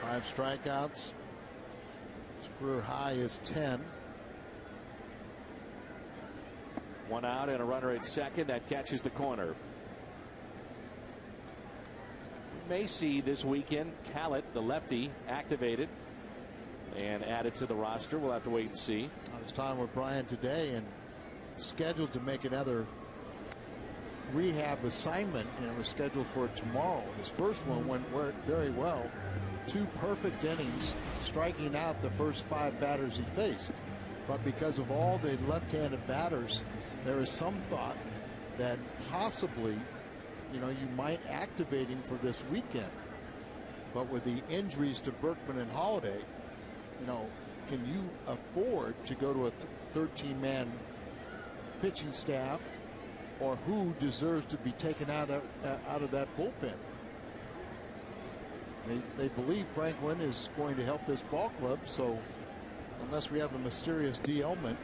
5 strikeouts. His career high is 10. 1 out and a runner at second. That catches the corner. We may see this weekend Talent, the lefty, activated. and added to the roster. We'll have to wait and see. I was talking with Brian today and scheduled to make another rehab assignment, and it was scheduled for tomorrow. His first one went very well. 2 perfect innings, striking out the first 5 batters he faced. But because of all the left-handed batters, there is some thought that possibly, you might activate him for this weekend. But with the injuries to Berkman and Holiday, can you afford to go to a 13-man pitching staff, or who deserves to be taken out of that bullpen? They believe Franklin is going to help this ball club, so unless we have a mysterious de-ailment.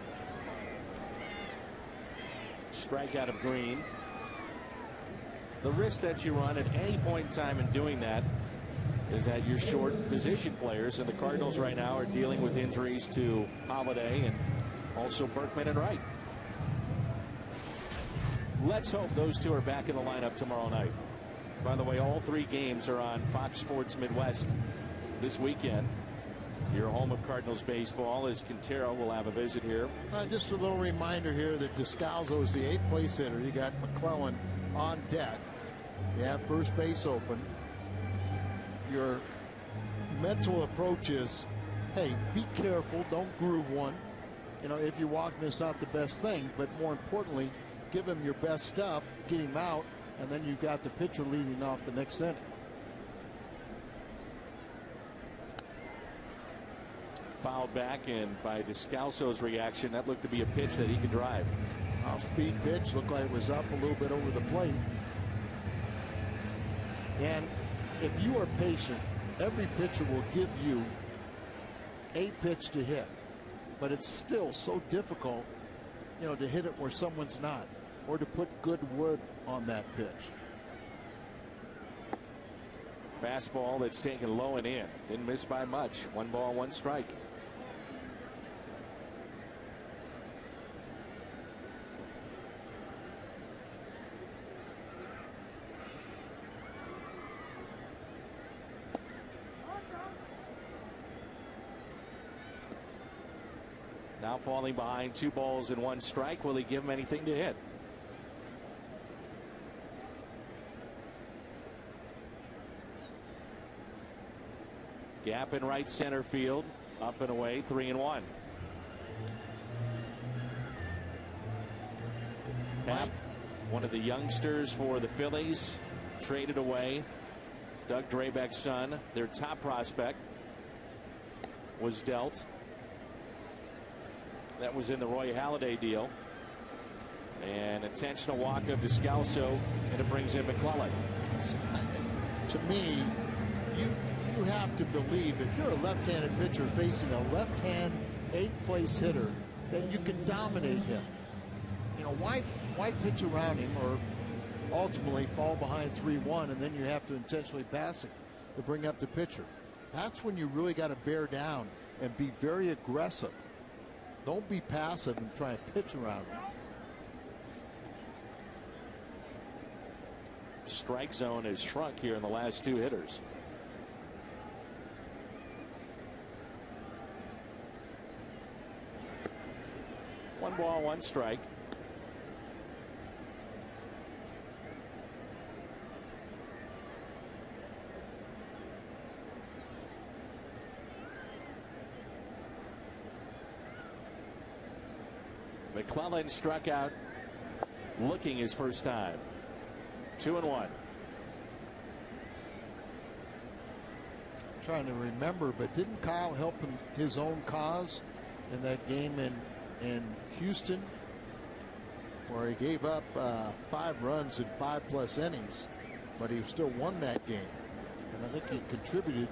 Strikeout of Green. The risk that you run at any point in time in doing that is that you're short position players, and the Cardinals right now are dealing with injuries to Holiday and also Berkman and Wright. Let's hope those 2 are back in the lineup tomorrow night. By the way, all 3 games are on Fox Sports Midwest this weekend. Your home of Cardinals baseball, as Quintero will have a visit here. Just a little reminder here that Descalso is the 8th place hitter. You got McClellan on deck. You have first base open. Your mental approach is, hey, be careful, don't groove one. If you walk, it's not the best thing, but more importantly, give him your best stuff, get him out, and then you've got the pitcher leading off the next inning. Fouled back, and by Descalso's reaction, that looked to be a pitch that he could drive. Off-speed pitch, looked like it was up a little bit over the plate. And if you are patient, every pitcher will give you a pitch to hit, but it's still so difficult, to hit it where someone's not, or to put good wood on that pitch. Fastball that's taken low and in. Didn't miss by much. 1 ball, 1 strike. Now falling behind, 2 balls and 1 strike. Will he give him anything to hit? Gap in right center field. Up and away, 3-1. Happ, one of the youngsters for the Phillies, traded away. Doug Drabek's son, their top prospect, was dealt. That was in the Roy Halladay deal. An intentional walk of Descalso, and it brings in McClellan. To me, you have to believe if you're a left-handed pitcher facing a left-hand 8th place hitter that you can dominate him. Why pitch around him or ultimately fall behind 3-1 and then you have to intentionally pass him to bring up the pitcher? That's when you really got to bear down and be very aggressive. Don't be passive and try and pitch around him. Strike zone has shrunk here in the last 2 hitters. One ball, 1 strike. McClellan struck out looking his first time. 2-1. Trying to remember, but didn't Kyle help him his own cause in that game in Houston, where he gave up 5 runs in 5+ innings, but he still won that game, and I think he contributed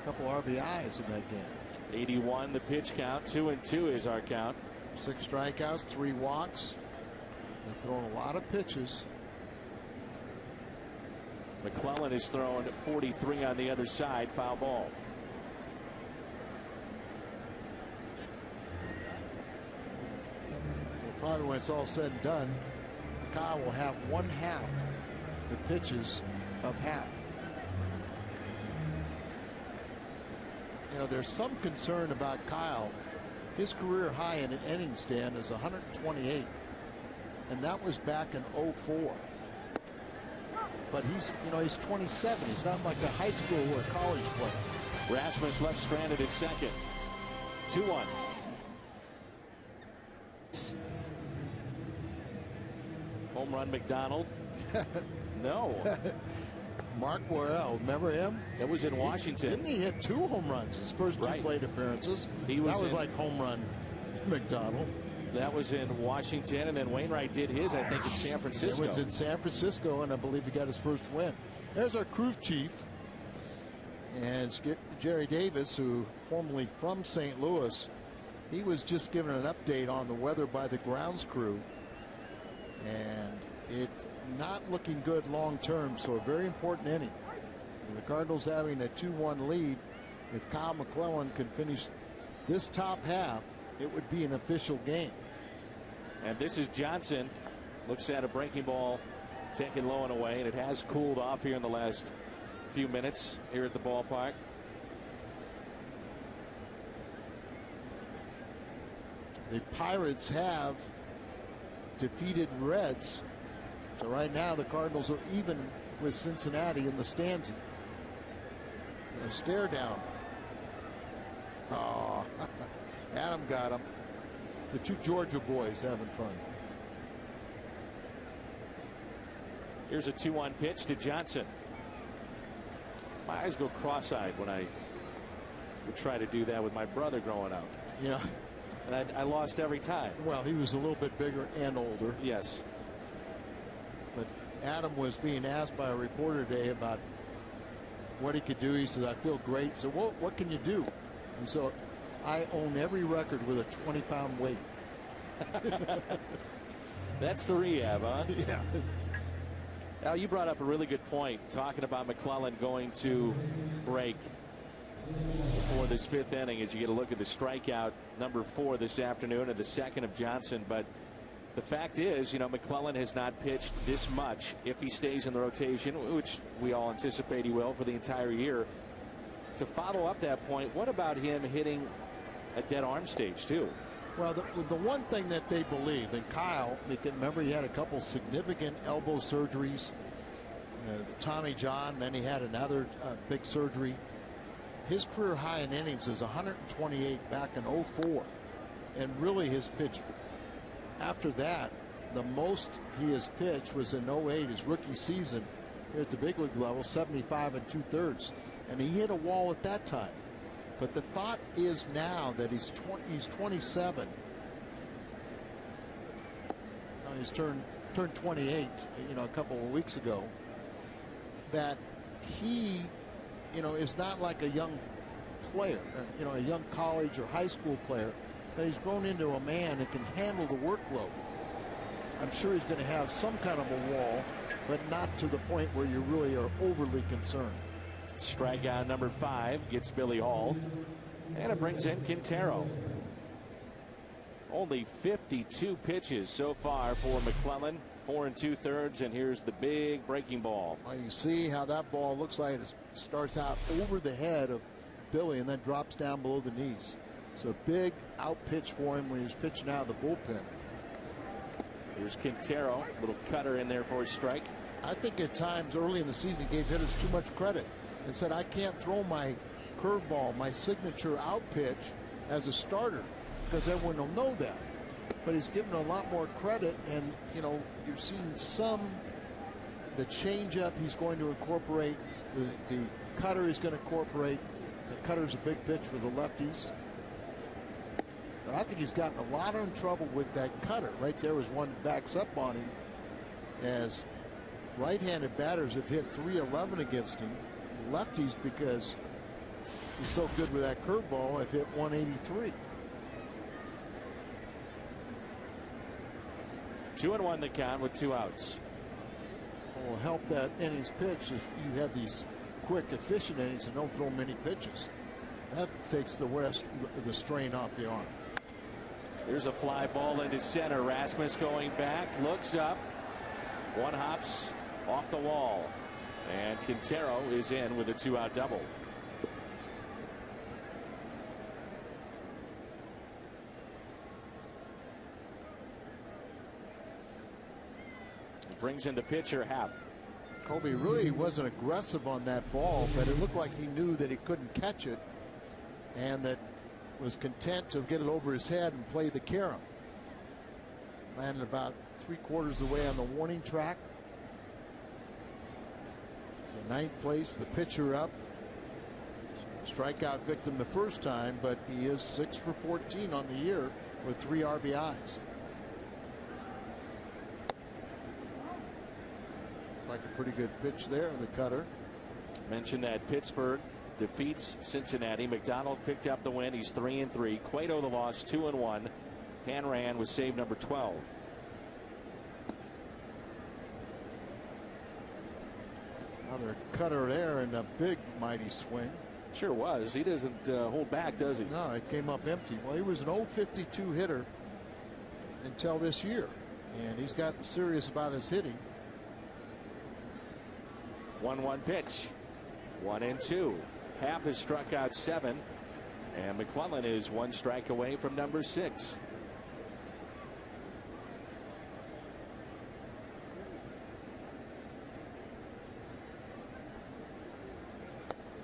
a couple RBIs in that game. 81 the pitch count. 2-2 is our count. 6 strikeouts, 3 walks. They're throwing a lot of pitches. McClellan is thrown 43 on the other side. Foul ball. So probably when it's all said and done, Kyle will have 1/2 the pitches of Happ. You know, there's some concern about Kyle. His career high in innings, Dan, is 128, and that was back in '04. But he's 27. He's not like a high school or college player. Rasmus left stranded at second. 2-1. Home run McDonald. No. Mark Worrell, remember him? That was in Washington. Didn't he hit 2 home runs his first 2 plate appearances? That was like home run McDonald. That was in Washington, and then Wainwright did his, I think, in San Francisco. It was in San Francisco, and I believe he got his first win. There's our crew chief, and Jerry Davis, who formerly from St. Louis. He was just given an update on the weather by the grounds crew, and it's not looking good long term, so a very important inning. The Cardinals having a 2-1 lead. If Kyle McClellan can finish this top half, it would be an official game. And this is Johnson. Looks at a breaking ball taken low and away, and it has cooled off here in the last few minutes here at the ballpark. The Pirates have defeated Reds. So right now the Cardinals are even with Cincinnati in the stands. A stare down. Oh, Adam got him. The 2 Georgia boys having fun. Here's a 2-1 pitch to Johnson. My eyes go cross-eyed when I would try to do that with my brother growing up. Yeah. And I lost every time. Well, he was a little bit bigger and older. Yes. But Adam was being asked by a reporter today about what he could do. He said, I feel great. So what can you do? And so I own every record with a 20-pound weight. That's the rehab, huh? Yeah. Al, you brought up a really good point talking about McClellan going to break for this 5th inning as you get a look at the strikeout number 4 this afternoon and the second of Johnson. But the fact is, McClellan has not pitched this much if he stays in the rotation, which we all anticipate he will for the entire year. To follow up that point, what about him hitting a dead arm stage too? Well, the one thing that they believe, and Kyle, remember he had a couple significant elbow surgeries, Tommy John, then he had another big surgery. His career high in innings is 128 back in '04, and really his pitch after that, the most he has pitched was in '08, his rookie season here at the big league level, 75 2/3, and he hit a wall at that time. But the thought is now that he's 27. He's turned 28, a couple of weeks ago. That he, is not like a young player, a young college or high school player. That he's grown into a man that can handle the workload. I'm sure he's going to have some kind of a wall, but not to the point where you really are overly concerned. Strikeout number 5 gets Billy Hall, and it brings in Quintero. Only 52 pitches so far for McClellan, 4 2/3, and here's the big breaking ball. Well, you see how that ball looks like it starts out over the head of Billy and then drops down below the knees. So big out pitch for him when he was pitching out of the bullpen. Here's Quintero, little cutter in there for his strike. I think at times early in the season he gave hitters too much credit and said, I can't throw my curveball, my signature out pitch as a starter because everyone will know that. But he's given a lot more credit, and you're seeing the changeup he's going to incorporate, the cutter he's going to incorporate. The cutter's a big pitch for the lefties. But I think he's gotten a lot of trouble with that cutter. Right there was one backs up on him, as right-handed batters have hit .311 against him. Lefties, because he's so good with that curveball, have hit .183. 2-1 the count with 2 outs. Will help that innings pitch if you have these quick, efficient innings and don't throw many pitches. That takes the strain off the arm. Here's a fly ball into center. Rasmus going back, looks up. One hops off the wall. And Quintero is in with a 2-out double. brings in the pitcher, Happ. Colby really wasn't aggressive on that ball, but it looked like he knew that he couldn't catch it and that was content to get it over his head and play the carom. Landed about 3/4 of the way on the warning track. The 9th place, the pitcher up. Strikeout victim the first time, but he is 6 for 14 on the year with 3 RBIs. Like a pretty good pitch there, the cutter. Mentioned that Pittsburgh defeats Cincinnati. McDonald picked up the win. He's 3-3. Cueto the loss, 2-1. Hanrahan was save number 12. Another cutter there and a big mighty swing. Sure was. He doesn't hold back, does he? No, it came up empty. Well, he was an 052 hitter until this year, and he's gotten serious about his hitting. 1-1 pitch. 1-2. Happ has struck out 7, and McClellan is 1 strike away from number 6.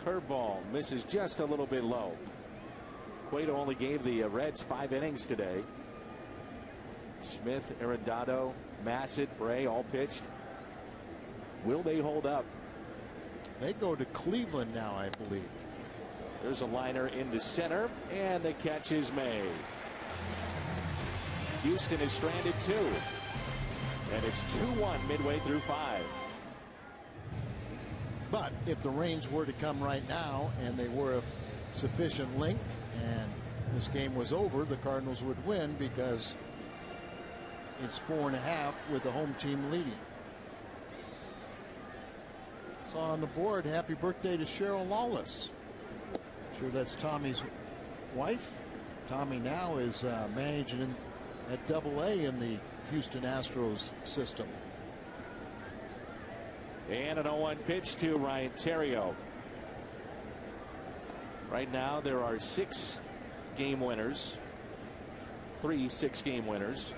Curveball misses just a little bit low. Cueto only gave the Reds 5 innings today. Smith, Arendado, Massett, Bray all pitched. Will they hold up? They go to Cleveland now, I believe. There's a liner into center, and the catch is made. Houston is stranded 2, and it's 2-1 midway through 5. But if the rains were to come right now and they were of sufficient length and this game was over, the Cardinals would win because it's 4.5 with the home team leading. So on the board, happy birthday to Cheryl Lawless. Sure, that's Tommy's wife. Tommy now is managing at Double-A in the Houston Astros system. And an 0-1 pitch to Ryan Theriot. Right now there are 6 game winners. 3 6-game winners.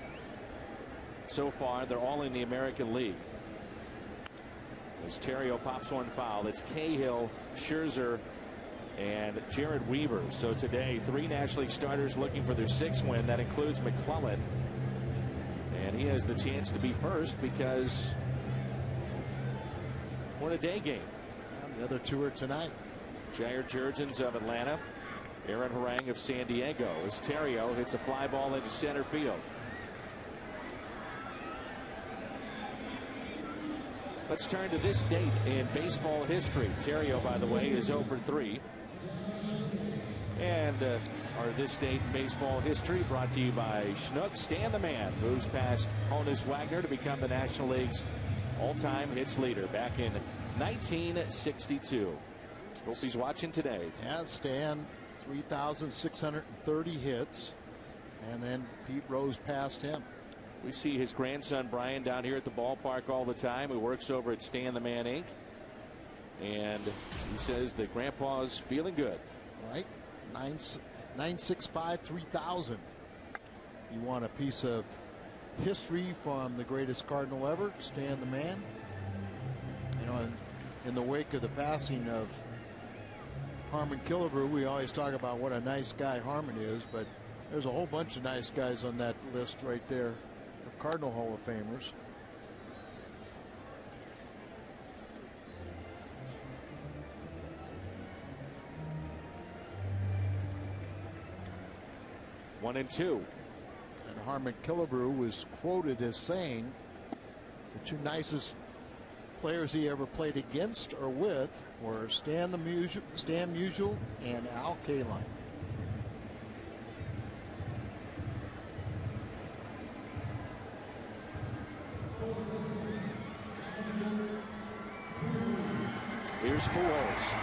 So far they're all in the American League. As Theriot pops one foul, it's Cahill, Scherzer, and Jared Weaver. So today 3 National League starters looking for their 6th win. That includes McClellan. And he has the chance to be first because we're in a day game. And the other 2 are tonight. Jair Jurgens of Atlanta, Aaron Harang of San Diego. As Theriot hits a fly ball into center field. Let's turn to this date in baseball history. Theriot, by the way, is 0 for 3. And our this date in baseball history brought to you by Schnook. Stan the Man moves past Honus Wagner to become the National League's all-time hits leader back in 1962. Hope he's watching today. Yeah, Stan, 3,630 hits, and then Pete Rose passed him. We see his grandson Brian down here at the ballpark all the time. He works over at Stan the Man Inc. And he says that Grandpa's feeling good. Right, 965 3000. You want a piece of history from the greatest Cardinal ever, Stan the Man. You know, in the wake of the passing of Harmon Killebrew, we always talk about what a nice guy Harmon is, but there's a whole bunch of nice guys on that list right there of Cardinal Hall of Famers. One and two. And Harmon Killebrew was quoted as saying the 2 nicest players he ever played against or with were Stan Musial and Al Kaline. Here's Pujols.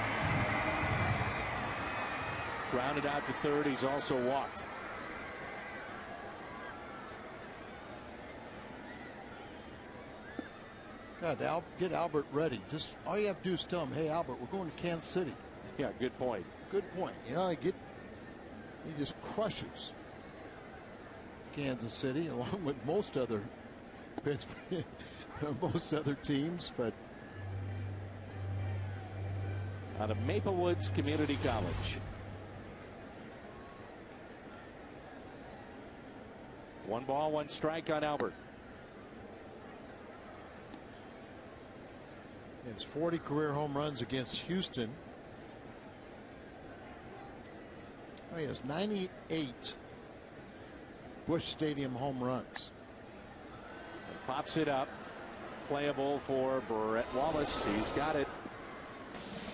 Grounded out to third. He's also walked. God, get Albert ready. Just all you have to do is tell him, hey, Albert, we're going to Kansas City. Yeah, good point. Good point. You know, he just crushes Kansas City along with most other most other teams, but out of Maple Woods Community College. One ball, one strike on Albert. He has 40 career home runs against Houston. Oh, he has 98 Busch Stadium home runs. And pops it up. Playable for Brett Wallace. He's got it.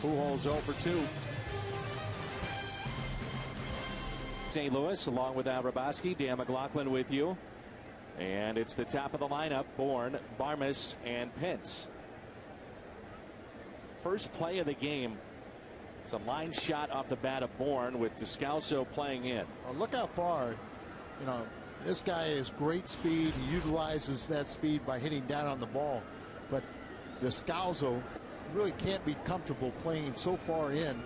Pujols 0 for 2. St. Louis, along with Al Raboski, Dan McLaughlin with you. And it's the top of the lineup. Bourne, Barmes, and Pence. First play of the game. It's a line shot off the bat of Bourne with Descalso playing in. Oh, look how far, you know, this guy has great speed. He utilizes that speed by hitting down on the ball. But Descalso really can't be comfortable playing so far in,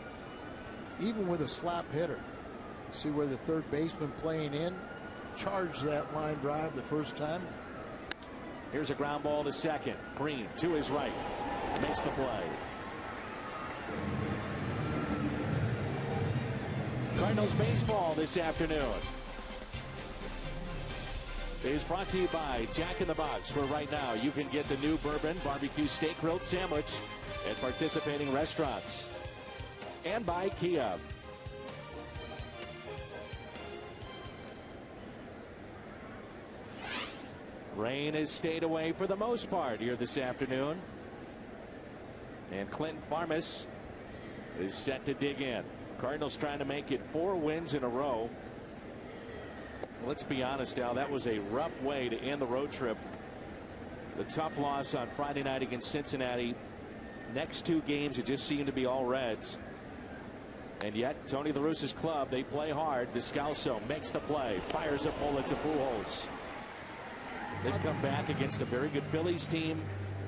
even with a slap hitter. See where the third baseman playing in charged that line drive the first time. Here's a ground ball to second. Green to his right. Makes the play. Cardinals baseball this afternoon is brought to you by Jack in the Box, where right now you can get the new bourbon barbecue steak grilled sandwich at participating restaurants. And by Kia. Rain has stayed away for the most part here this afternoon. And Clint Barmes is set to dig in. Cardinals trying to make it 4 wins in a row. Let's be honest, Al, that was a rough way to end the road trip. The tough loss on Friday night against Cincinnati. Next 2 games, it just seemed to be all Reds. And yet, Tony La Russa's club, they play hard. Descalso makes the play, fires a bullet to Pujols. They've come back against a very good Phillies team.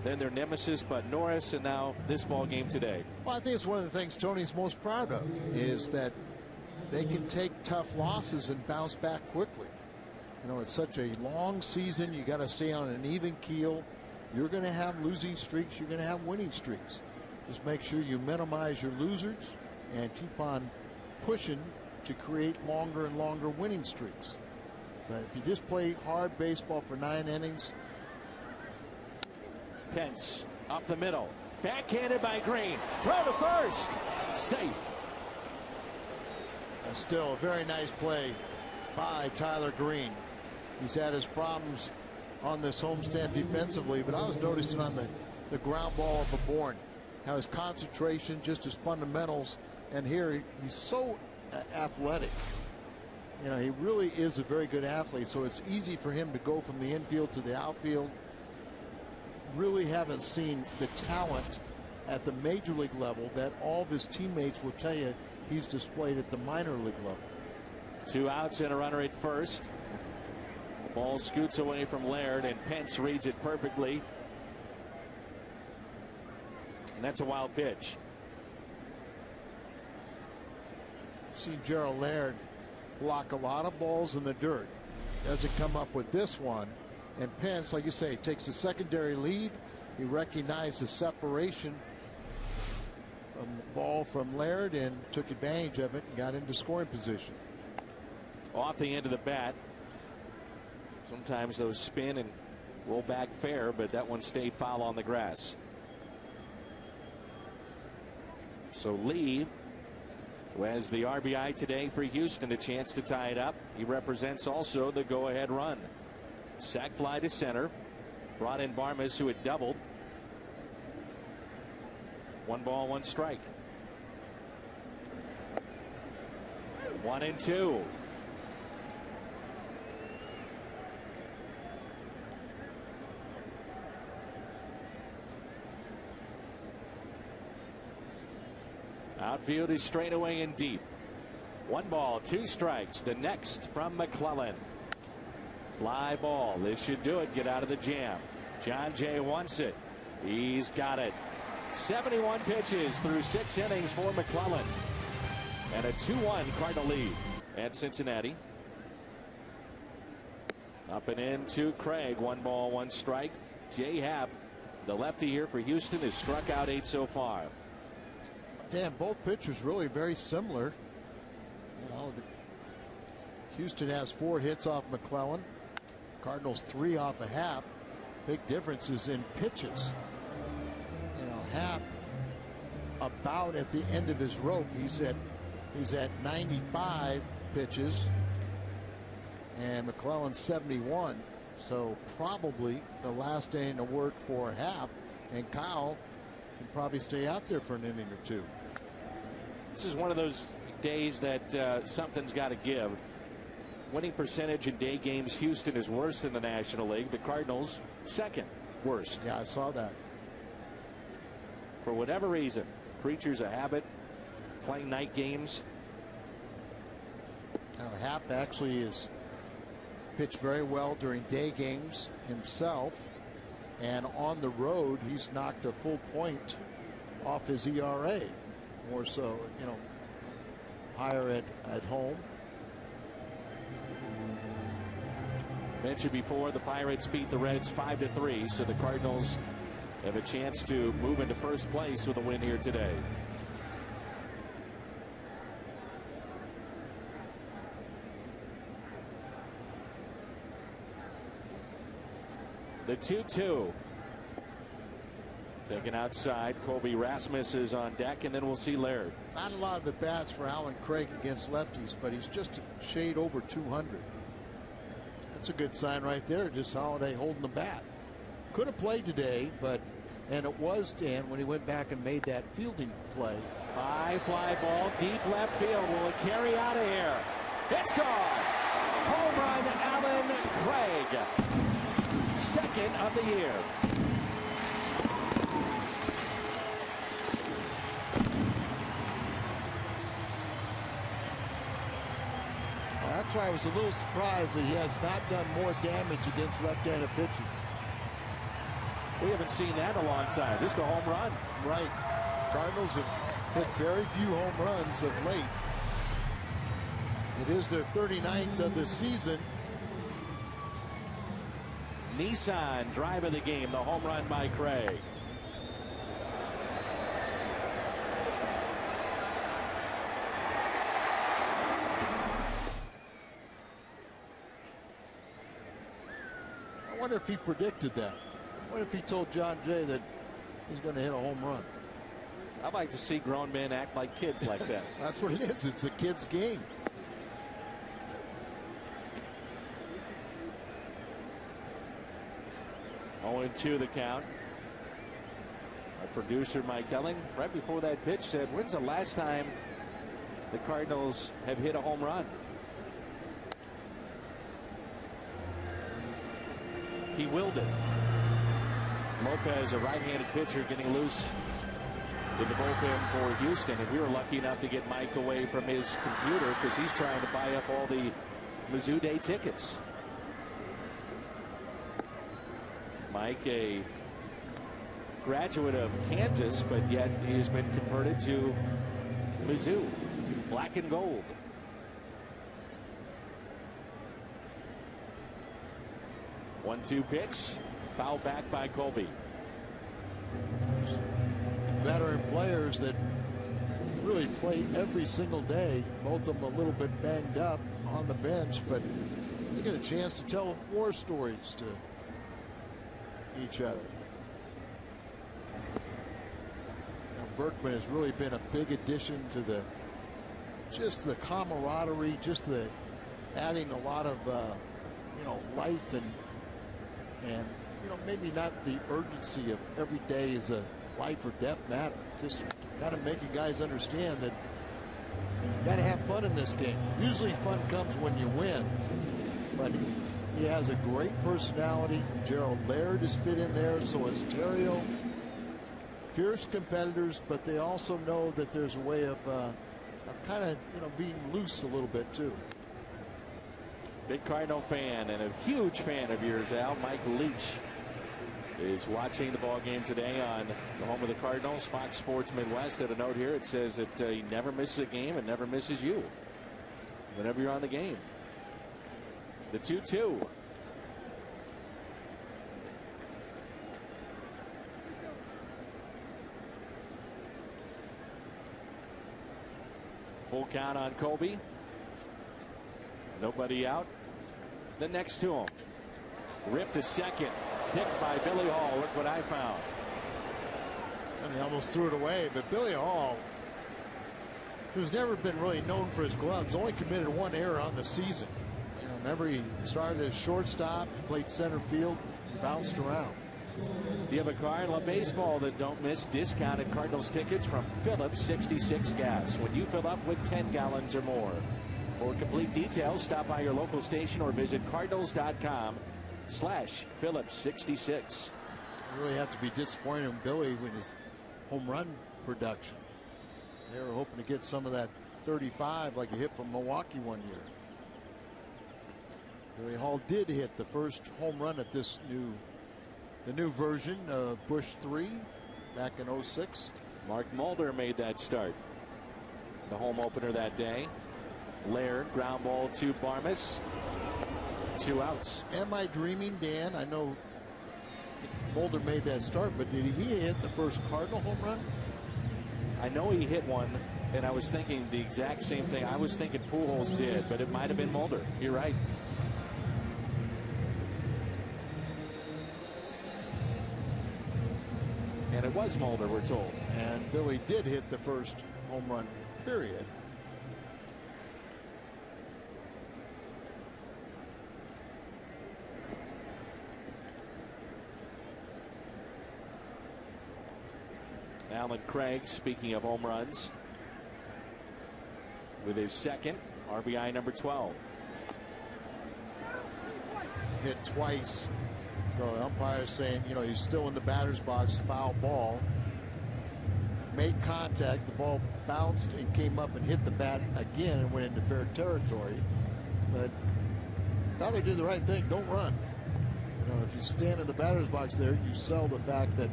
Then their nemesis, Bud Norris, and now this ball game today. Well, I think it's one of the things Tony's most proud of is that they can take tough losses and bounce back quickly. You know, it's such a long season. You got to stay on an even keel. You're going to have losing streaks. You're going to have winning streaks. Just make sure you minimize your losers and keep on pushing to create longer and longer winning streaks. But if you just play hard baseball for 9 innings. Pence up the middle. Backhanded by Green. Throw to first. Safe. And still a very nice play by Tyler Green. He's had his problems on this homestand defensively, but I was noticing on the ground ball of a Bourne how his concentration, just his fundamentals, and here he's so athletic. You know, he really is a very good athlete, so it's easy for him to go from the infield to the outfield. Really haven't seen the talent at the major league level that all of his teammates will tell you he's displayed at the minor league level. 2 outs and a runner at first. Ball scoots away from Laird, and Pence reads it perfectly. And that's a wild pitch. I've seen Gerald Laird block a lot of balls in the dirt. Doesn't come up with this one. And Pence, like you say, takes a secondary lead. He recognized the separation from the ball from Laird and took advantage of it and got into scoring position. Off the end of the bat. Sometimes those spin and roll back fair, but that one stayed foul on the grass. So Lee, who has the RBI today for Houston, a chance to tie it up. He represents also the go-ahead run. Sac fly to center. Brought in Barmes, who had doubled. 1 ball, 1 strike. 1-2. Outfield is straight away and deep. 1 ball, 2 strikes. The next from McClellan. Fly ball. This should do it. Get out of the jam. John Jay wants it. He's got it. 71 pitches through 6 innings for McClellan. And a 2-1 Cardinal lead at Cincinnati. Up and in to Craig. 1 ball, 1 strike. Jay Happ The lefty here for Houston has struck out 8 so far. Dan, both pitchers really very similar. You know, Houston has 4 hits off McClellan. Cardinals 3 off a Happ. Big differences in pitches. You know, Happ about at the end of his rope. He's at 95 pitches, and McClellan's 71. So probably the last inning of work for Happ, and Kyle can probably stay out there for an inning or 2. This is one of those days that something's got to give. Winning percentage in day games, Houston is worst in the National League. The Cardinals second worst. Yeah, I saw that. For whatever reason, creatures of habit, playing night games. Happ actually is pitched very well during day games himself, and on the road he's knocked a full point off his ERA. More so, you know, higher at home. Mentioned before, the Pirates beat the Reds 5-3, so the Cardinals have a chance to move into first place with a win here today. The 2-2. Taken outside. Colby Rasmus is on deck, and then we'll see Laird. Not a lot of at bats for Alan Craig against lefties, but he's just a shade over 200. That's a good sign right there. Just Holiday holding the bat. Could have played today, and it was, Dan, when he went back and made that fielding play. High fly ball, deep left field. Will it carry out of here? It's gone. Home run, Alan Craig. Second of the year. That's why I was a little surprised that he has not done more damage against left-handed pitching. We haven't seen that in a long time. Just a home run. Right. Cardinals have hit very few home runs of late. It is their 39th of the season. Nissan drive of the game, the home run by Craig. I wonder if he predicted that. I wonder if he told John Jay that he's going to hit a home run. I'd like to see grown men act like kids like that. That's what it is. It's a kid's game. Oh, 2 the count. Our producer Mike Helling, right before that pitch, said, when's the last time the Cardinals have hit a home run? He willed it. Lopez, a right-handed pitcher, getting loose in the bullpen for Houston, and we were lucky enough to get Mike away from his computer because he's trying to buy up all the Mizzou Day tickets. Mike, a graduate of Kansas, but yet he has been converted to Mizzou, black and gold. One-two pitch, foul back by Colby. Veteran players that really play every single day. Both of them a little bit banged up on the bench, but they get a chance to tell war stories to each other. Berkman has really been a big addition to just the camaraderie, just the adding a lot of life and maybe not the urgency of every day is a life or death matter. Just kind of making guys understand that you got to have fun in this game. Usually fun comes when you win, but he has a great personality. Gerald Laird is fit in there, so is Terrio. Fierce competitors, but they also know that there's a way of kind of being loose a little bit too. Big Cardinal fan and a huge fan of yours, Al. Mike Leach is watching the ball game today on the home of the Cardinals, Fox Sports Midwest. At a note here, it says that he never misses a game and never misses you whenever you're on the game. The 2-2. Full count on Colby. Nobody out. The next to him. Ripped to second. Picked by Billy Hall. Look what I found. And he almost threw it away, but Billy Hall, who's never been really known for his gloves, only committed one error on the season. You know, remember, he started as shortstop, played center field, and bounced around. Do you have a car and love baseball? That don't miss discounted Cardinals tickets from Phillips 66 Gas when you fill up with 10 gallons or more. For complete details, stop by your local station or visit cardinals.com/Phillips66. You really have to be disappointed in Billy with his home run production. They were hoping to get some of that 35 like he hit from Milwaukee one year. Billy Hall did hit the first home run at the new version of Busch 3 back in '06. Mark Mulder made that start. The home opener that day. Laird, ground ball to Barmes. 2 outs. Am I dreaming, Dan? I know Mulder made that start, but did he hit the first Cardinal home run? I know he hit one, and I was thinking the exact same thing. I was thinking Pujols did, but it might have been Mulder. You're right. And it was Mulder, we're told. And Billy did hit the first home run, period. Alan Craig, speaking of home runs, with his second, RBI number 12. Hit twice. So the umpire is saying, you know, he's still in the batter's box, foul ball. Made contact, the ball bounced and came up and hit the bat again and went into fair territory. But Tyler did the right thing. Don't run. You know, if you stand in the batter's box there, you sell the fact that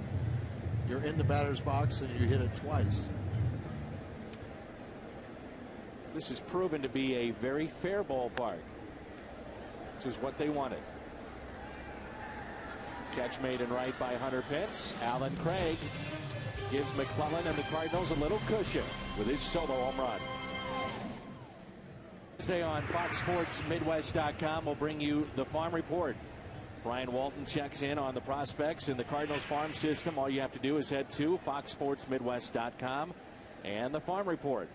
you're in the batter's box and you hit it twice. This has proven to be a very fair ballpark, which is what they wanted. Catch made in right by Hunter Pence. Alan Craig gives McClellan and the Cardinals a little cushion with his solo home run. Thursday on Fox Sports Midwest.com will bring you the Farm Report. Brian Walton checks in on the prospects in the Cardinals farm system. All you have to do is head to FoxSportsMidwest.com and the Farm Report.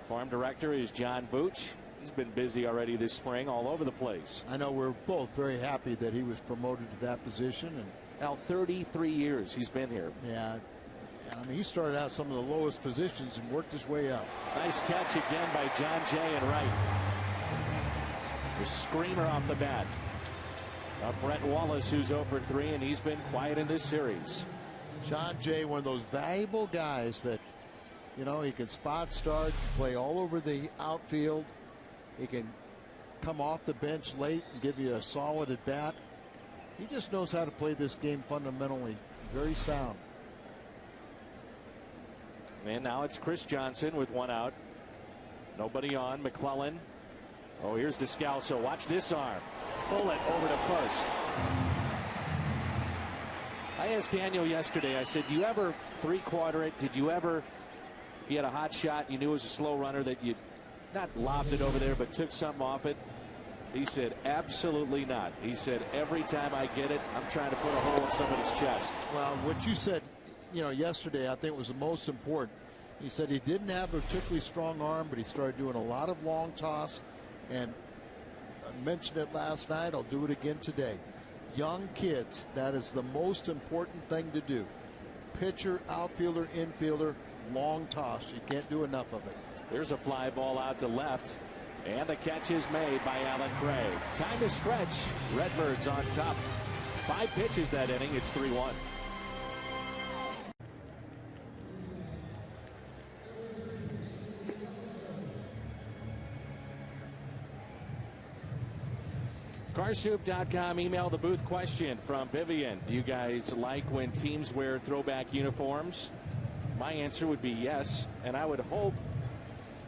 Farm director is John Vooch. He's been busy already this spring all over the place. I know we're both very happy that he was promoted to that position. And now 33 years he's been here. Yeah. I mean, he started out some of the lowest positions and worked his way up. Nice catch again by John Jay and right. The screamer off the bat. Brett Wallace, who's 0 for 3, and he's been quiet in this series. John Jay, one of those valuable guys that, you know, he can spot start, play all over the outfield. He can come off the bench late and give you a solid at bat. He just knows how to play this game fundamentally. Very sound. And now it's Chris Johnson with 1 out. Nobody on. McClellan. Oh, here's Descalso. Watch this arm. Bullet over to first. I asked Daniel yesterday, I said, do you ever 3-quarter it? Did you ever, if you had a hot shot, you knew it was a slow runner, that you not lobbed it over there, but took something off it? He said, absolutely not. He said, every time I get it, I'm trying to put a hole in somebody's chest. Well, what you said, you know, yesterday, I think was the most important. He said he didn't have a particularly strong arm, but he started doing a lot of long toss. And I mentioned it last night. I'll do it again today. Young kids, that is the most important thing to do. Pitcher, outfielder, infielder, long toss. You can't do enough of it. There's a fly ball out to left. And the catch is made by Alan Craig. Time to stretch. Redbirds on top. 5 pitches that inning. It's 3-1. Carsoup.com email the booth question from Vivian. Do you guys like when teams wear throwback uniforms? My answer would be yes. And I would hope,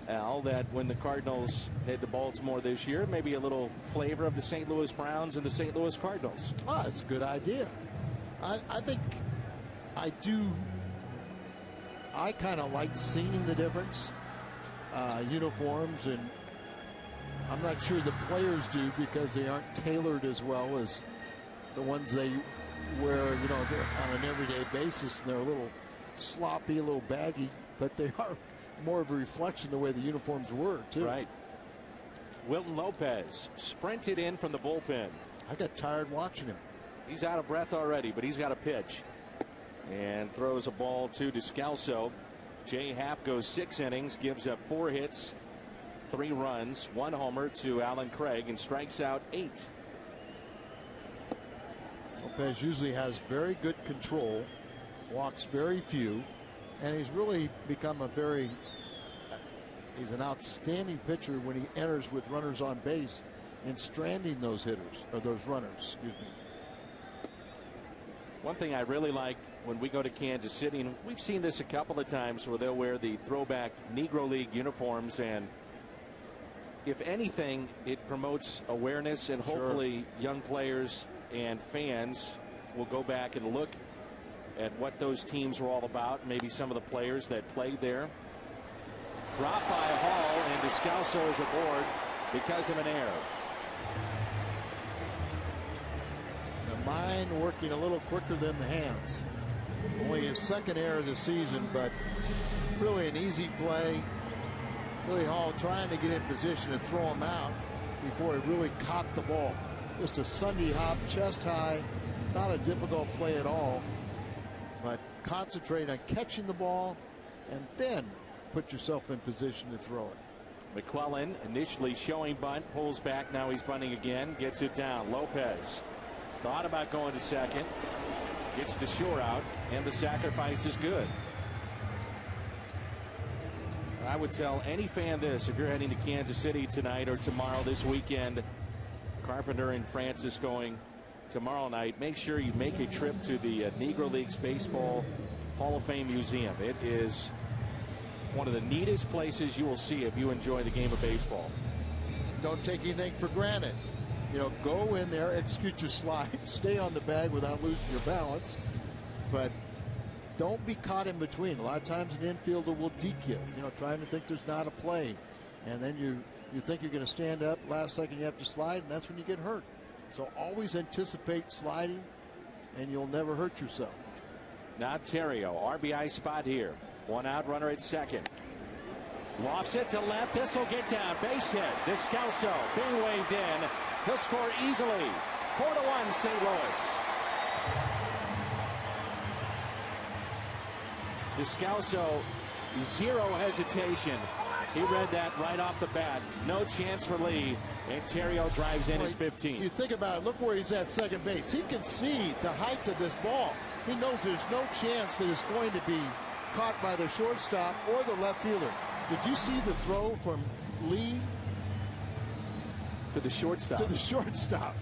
Al, that when the Cardinals head to Baltimore this year, maybe a little flavor of the St. Louis Browns and the St. Louis Cardinals. Oh, that's a good idea. I think I do. I kind of like seeing the difference. Uniforms, and I'm not sure the players do because they aren't tailored as well as the ones they wear, you know, on an everyday basis. And they're a little sloppy, a little baggy, but they are more of a reflection of the way the uniforms were, too. Right. Wilton Lopez sprinted in from the bullpen. I got tired watching him. He's out of breath already, but he's got a pitch. And throws a ball to Descalso. Jay Happ goes 6 innings, gives up 4 hits, 3 runs, 1 homer to Alan Craig, and strikes out 8. Lopez usually has very good control, walks very few, and he's really become he's an outstanding pitcher when he enters with runners on base and stranding those hitters, or those runners, excuse me. One thing I really like when we go to Kansas City, and we've seen this a couple of times, where they'll wear the throwback Negro League uniforms, and if anything, it promotes awareness, and hopefully young players and fans will go back and look at what those teams were all about, maybe some of the players that played there. Dropped by Hall, and Descalso is aboard because of an error. The mind working a little quicker than the hands. Only his 2nd error of the season, but really an easy play. Billy Hall trying to get in position to throw him out before he really caught the ball. Just a Sunday hop, chest high, not a difficult play at all, but concentrate on catching the ball and then put yourself in position to throw it. McClellan initially showing bunt, pulls back, now he's bunting again, gets it down. Lopez thought about going to second, gets the shore out, and the sacrifice is good. I would tell any fan this: if you're heading to Kansas City tonight or tomorrow, this weekend, Carpenter and Francis going tomorrow night, make sure you make a trip to the Negro Leagues Baseball Hall of Fame Museum. It is one of the neatest places you will see if you enjoy the game of baseball. Don't take anything for granted. You know, go in there, execute your slide, stay on the bag without losing your balance, but don't be caught in between. A lot of times an infielder will deke you, trying to think there's not a play, and then you think you're going to stand up, last second you have to slide, and that's when you get hurt. So always anticipate sliding, and you'll never hurt yourself. Now Terrio, RBI spot here. 1 out, runner at second. Lofts it to left. This will get down. Base hit. Descalso being waved in. He'll score easily. 4-1 St. Louis. Descalso, zero hesitation. He read that right off the bat. No chance for Lee. And Terrio drives in his 15th. You think about it, look where he's at second base. He can see the height of this ball. He knows there's no chance that it's going to be caught by the shortstop or the left fielder. Did you see the throw from Lee? To the shortstop. To the shortstop.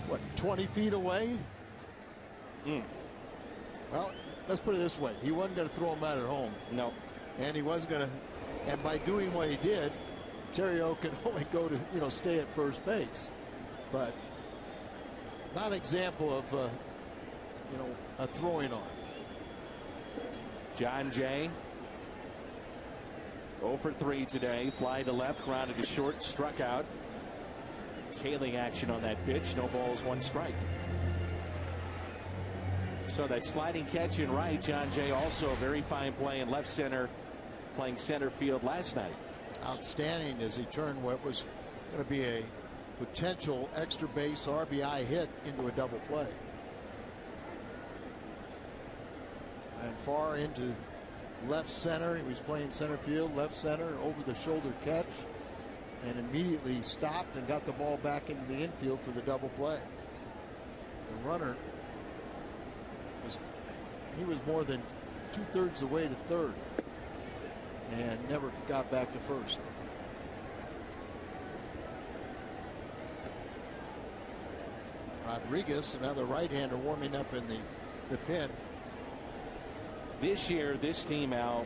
What, 20 feet away? Well, let's put it this way. He wasn't going to throw him out at home. No. And he wasn't going to, and by doing what he did, Terrio can only go to, stay at first base. But not an example of, a throwing arm. John Jay 0 for 3 today. Fly to left, grounded to short, struck out. Tailing action on that pitch. No balls, 1 strike. So that sliding catch in right, John Jay also a very fine play in left center, playing center field last night. Outstanding as he turned what was going to be a potential extra base RBI hit into a double play. And far into left center. He was playing center field, left center, over the shoulder catch, and immediately stopped and got the ball back into the infield for the double play. The runner was more than 2/3 the way to third and never got back to first. Rodriguez, another right-hander, warming up in the pen. This year, this team, Al,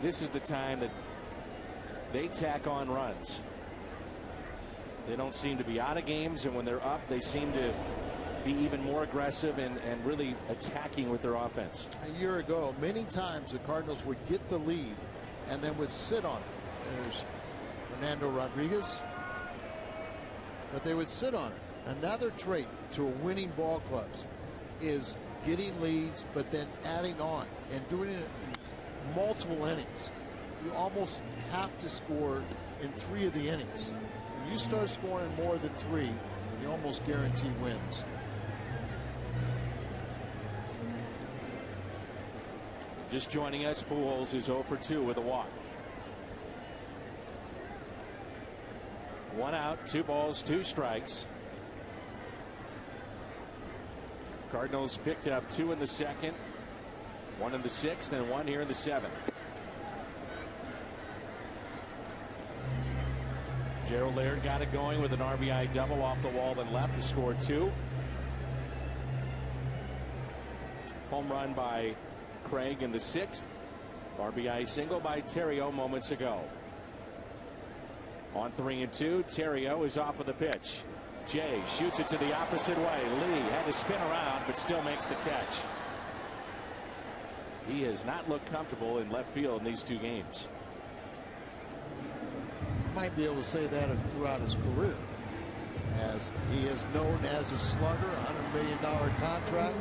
this is the time that they tack on runs. They don't seem to be out of games, and when they're up, they seem to be even more aggressive and really attacking with their offense. A year ago, many times the Cardinals would get the lead and then would sit on it. There's Fernando Rodriguez. But they would sit on it. Another trait to a winning ball clubs is getting leads, but then adding on and doing it in multiple innings. You almost have to score in 3 of the innings. When you start scoring more than 3, you almost guarantee wins. Just joining us, Pujols is 0 for 2 with a walk. 1 out, 2 balls, 2 strikes. Cardinals picked up 2 in the 2nd, 1 in the 6th, and 1 here in the 7th. Gerald Laird got it going with an RBI double off the wall and left to score 2. Home run by Craig in the 6th. RBI single by Terrio moments ago. On 3-2, Terrio is off of the pitch. Jay shoots it to the opposite way. Lee had to spin around but still makes the catch. He has not looked comfortable in left field in these 2 games. Might be able to say that throughout his career, as he is known as a slugger, $100 million contract,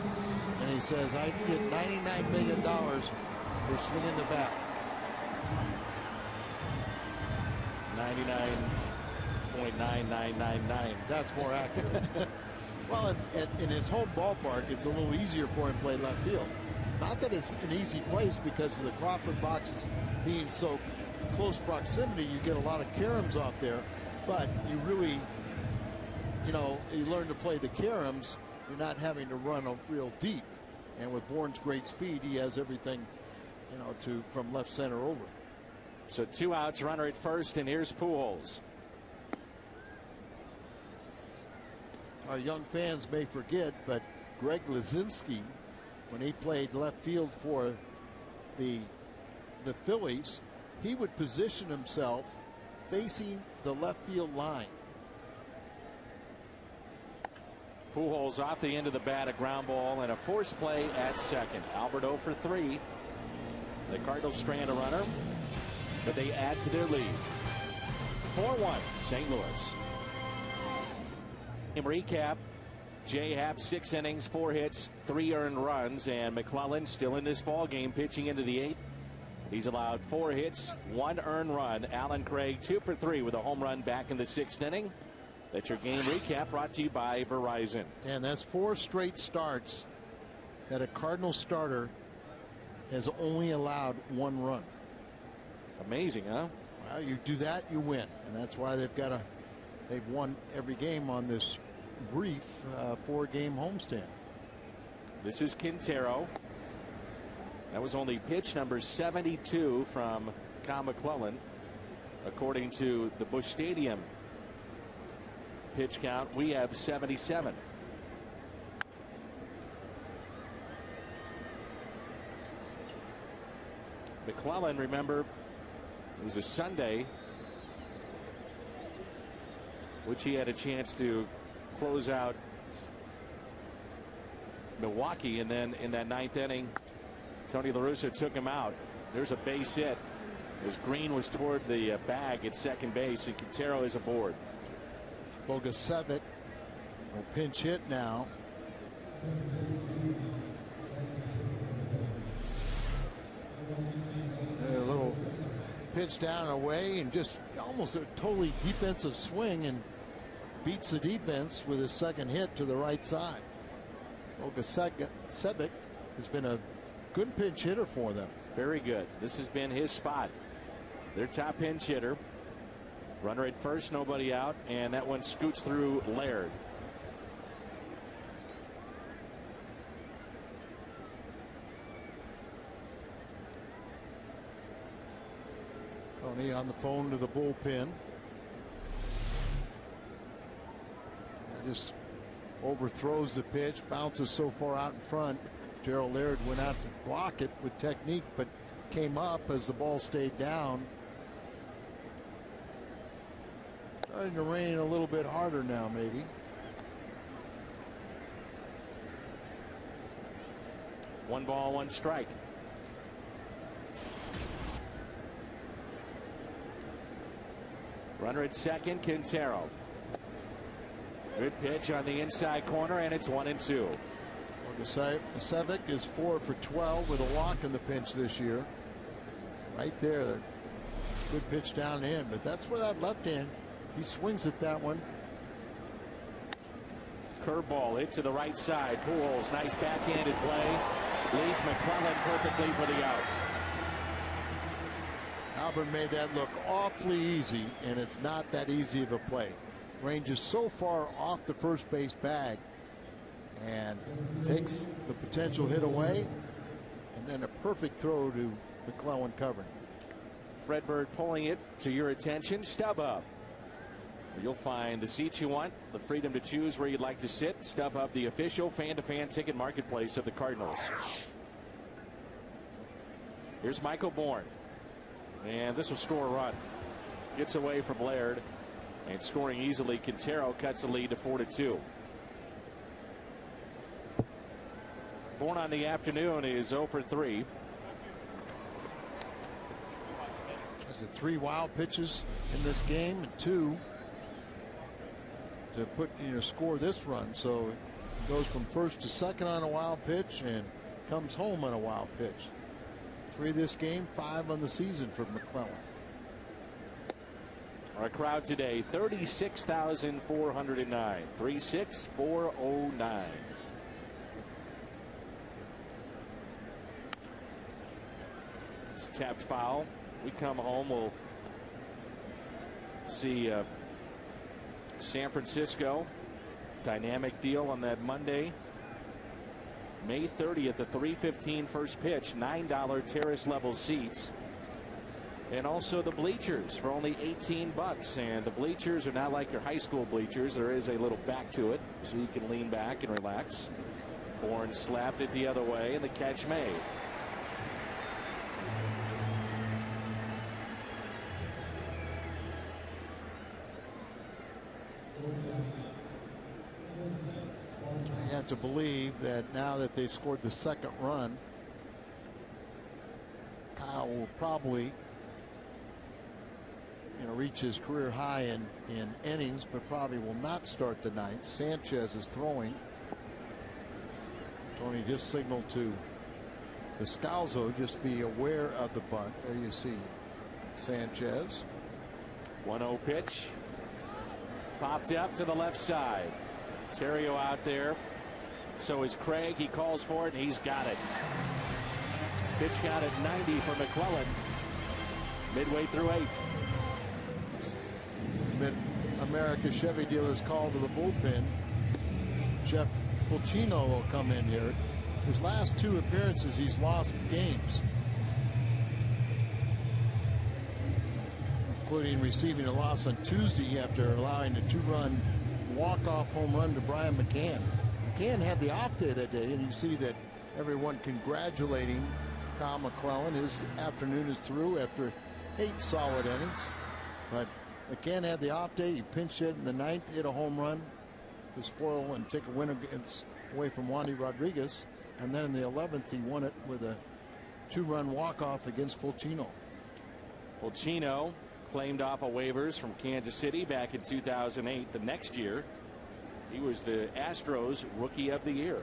and he says I get $99 million for swinging the bat. 99.9999. That's more accurate. Well, in his home ballpark, it's a little easier for him to play left field. Not that it's an easy place because of the Crawford boxes being so close proximity. You get a lot of caroms off there, but you really, you learn to play the caroms. You're not having to run a real deep. And with Bourne's great speed, he has everything, from left center over. So 2 outs, runner at first, and here's Pujols. Our young fans may forget, but Greg Lazinski, when he played left field for the Phillies, he would position himself facing the left field line. Pujols off the end of the bat, a ground ball and a force play at second. Albert 0 for 3. The Cardinals strand a runner, but they add to their lead. 4-1 St. Louis. In recap, Jay Happ 6 innings, 4 hits, 3 earned runs, and McClellan still in this ball game pitching into the 8th. He's allowed 4 hits, 1 earned run. Alan Craig 2 for 3 with a home run back in the 6th inning. That's your game recap, brought to you by Verizon. And that's 4 straight starts that a Cardinal starter has only allowed 1 run. Amazing, huh? Well, you do that, you win, and that's why they've won every game on this brief 4-game homestand. This is Quintero. That was only pitch number 72 from Kyle McClellan, according to the Busch Stadium pitch count. We have 77. McClellan, remember, it was a Sunday, which he had a chance to close out Milwaukee, and then in that 9th inning, Tony La Russa took him out. There's a base hit as Green was toward the bag at second base, and Quintero is aboard. Bogasevic will pinch hit now. A little pitch down and away, and just almost a totally defensive swing, and beats the defense with his second hit to the right side. Bogasevic has been a good pinch hitter for them. Very good. This has been his spot. Their top pinch hitter. Runner at first, nobody out, and that one scoots through Laird. Tony on the phone to the bullpen. Just overthrows the pitch, bounces so far out in front. Gerald Laird went out to block it with technique, but came up as the ball stayed down. Starting to rain a little bit harder now, maybe. 1 ball, 1 strike. Runner at second, Quintero. Good pitch on the inside corner, and it's 1-2. Sevic is 4 for 12 with a walk in the pinch this year. Right there. Good pitch down in, but that's where that left hand, he swings at that one. Curveball hit to the right side. Pujols, nice backhanded play. Leads McClellan perfectly for the out. Albert made that look awfully easy, and it's not that easy of a play. Ranges so far off the first base bag and takes the potential hit away, and then a perfect throw to McClellan covering. Fredberg pulling it to your attention. StubHub. You'll find the seats you want, the freedom to choose where you'd like to sit. StubHub, the official fan-to-fan ticket marketplace of the Cardinals. Here's Michael Bourne. And this will score a run. Gets away from Laird. And scoring easily, Quintero cuts the lead to 4-2. Bourne on the afternoon is 0 for 3. There's 3 wild pitches in this game and 2 to put score this run. So it goes from first to second on a wild pitch and comes home on a wild pitch. 3 this game, 5 on the season for McClellan. Our crowd today, 36,409. 36,409. It's tapped foul. We come home, we'll see San Francisco. Dynamic deal on that Monday, May 30th at 3:15 first pitch. $9 terrace level seats. And also the bleachers for only $18. And the bleachers are not like your high school bleachers. There is a little back to it, so you can lean back and relax. Bourne slapped it the other way, and the catch made. I have to believe that now that they've scored the second run, Kyle will probably reach his career high in innings, but probably will not start the ninth. Sanchez is throwing. Tony just signaled to Descalzo, just be aware of the bunt. There you see Sanchez. 1-0 pitch. Popped up to the left side. Terrio out there. So is Craig. He calls for it, and he's got it. Pitch count at 90 for McClellan. Midway through 8. Mid-America Chevy dealers call to the bullpen. Jeff Fulcino will come in here. His last 2 appearances, he's lost games, including receiving a loss on Tuesday after allowing a 2-run walk-off home run to Brian McCann. McCann had the off day that day, and you see that everyone congratulating Kyle McClellan. His afternoon is through after 8 solid innings. But McCann had the off day. He pinched it in the 9th, hit a home run to spoil and take a win away from Wandy Rodriguez. And then in the 11th, he won it with a 2-run walk-off against Fulcino. Fulcino claimed off of waivers from Kansas City back in 2008. The next year, he was the Astros Rookie of the Year.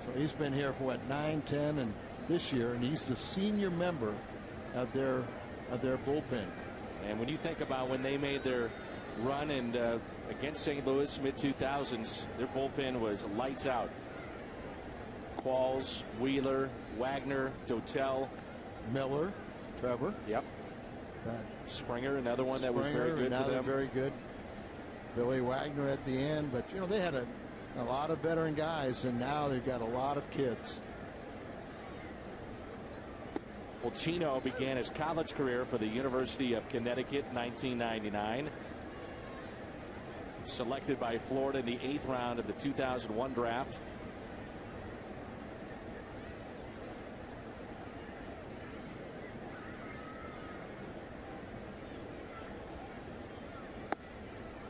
So he's been here for 9, 10, and this year, and he's the senior member of their bullpen. And when you think about when they made their run and against St. Louis mid-2000s, their bullpen was lights out. Qualls, Wheeler, Wagner, Dotel, Miller, Trevor. Yep. Springer, another one that was very good for them. Very good. Billy Wagner at the end, but they had a lot of veteran guys, and now they've got a lot of kids. Fulcino began his college career for the University of Connecticut in 1999. Selected by Florida in the 8th round of the 2001 draft.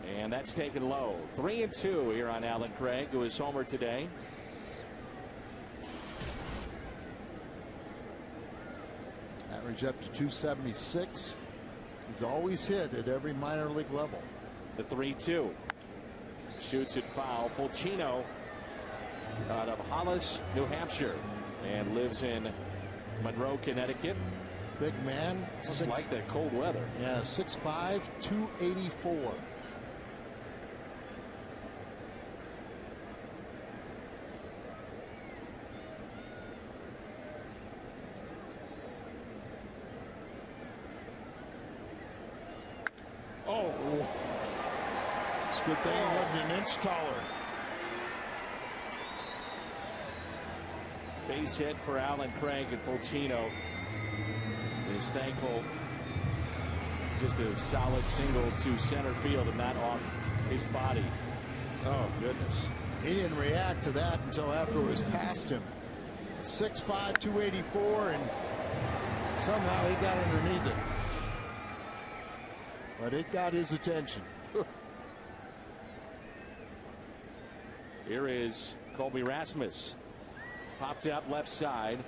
And that's taken low. 3-2 here on Alan Craig, who is homer today. Average up to 276. He's always hit at every minor league level. The 3-2. Shoots it foul. Fulcino out of Hollis, New Hampshire, and lives in Monroe, Connecticut. Big man. Just like that cold weather. Yeah, 6'5", 284. Oh. It's a good thing he wasn't an inch taller. Base hit for Alan Craig, and Fulcino is thankful. Just a solid single to center field and not off his body. Oh, goodness. He didn't react to that until after it was past him. 6'5", 284, and somehow he got underneath it. But it got his attention. Here is Colby Rasmus. Popped up left side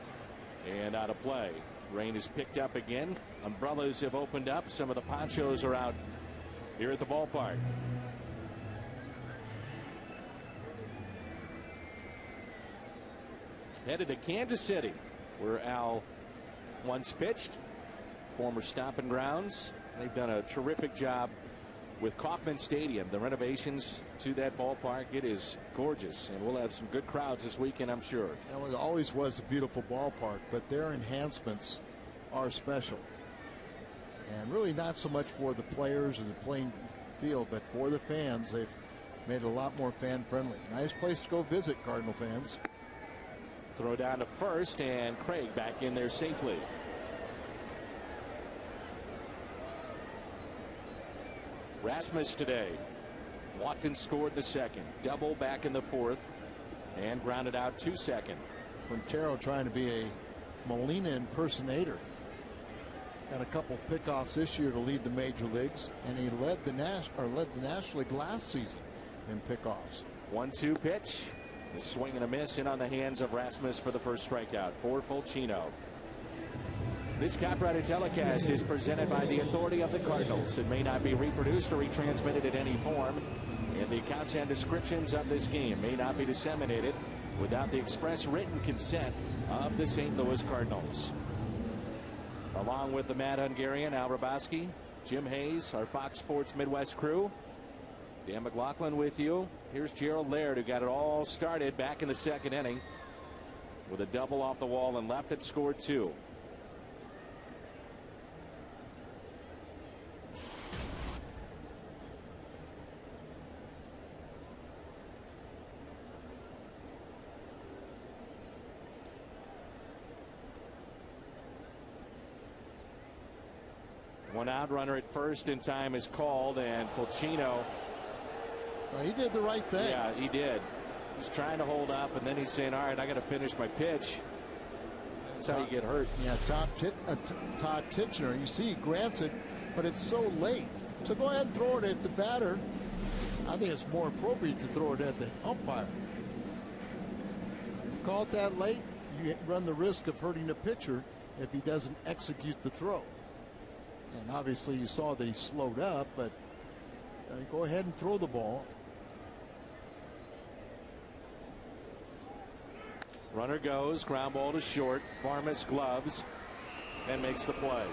and out of play. Rain is picked up again. Umbrellas have opened up. Some of the ponchos are out here at the ballpark. Headed to Kansas City, where Al once pitched. Former stomping grounds. They've done a terrific job with Kauffman Stadium. The renovations to that ballpark, it is gorgeous, and we'll have some good crowds this weekend, I'm sure. It always was a beautiful ballpark, but their enhancements are special. And really not so much for the players or the playing field, but for the fans. They've made it a lot more fan friendly. Nice place to go visit, Cardinal fans. Throw down to first, and Craig back in there safely. Rasmus today walked and scored the second, double back in the fourth, and grounded out to second. Quintero trying to be a Molina impersonator. Got a couple pickoffs this year to lead the major leagues, and he led the National League last season in pickoffs. 1-2 pitch. A swing and a miss in on the hands of Rasmus for the first strikeout for Fulcino. This copyrighted telecast is presented by the authority of the Cardinals. It may not be reproduced or retransmitted in any form, and the accounts and descriptions of this game may not be disseminated without the express written consent of the St. Louis Cardinals. Along with the Mad Hungarian, Al Raboski, Jim Hayes, our Fox Sports Midwest crew, Dan McLaughlin with you. Here's Gerald Laird, who got it all started back in the second inning with a double off the wall and left that scored two. One out, runner at first, and time is called, and Fulcino. Well, he did the right thing. Yeah, he did. He's trying to hold up, and then he's saying, all right, I got to finish my pitch. That's how you get hurt. Yeah, Todd Titchener, you see, he grants it, but it's so late. So go ahead and throw it at the batter. I think it's more appropriate to throw it at the umpire. Call it that late, you run the risk of hurting the pitcher if he doesn't execute the throw. And obviously you saw that he slowed up, but go ahead and throw the ball. Runner goes, ground ball to short. Varmus gloves and makes the play.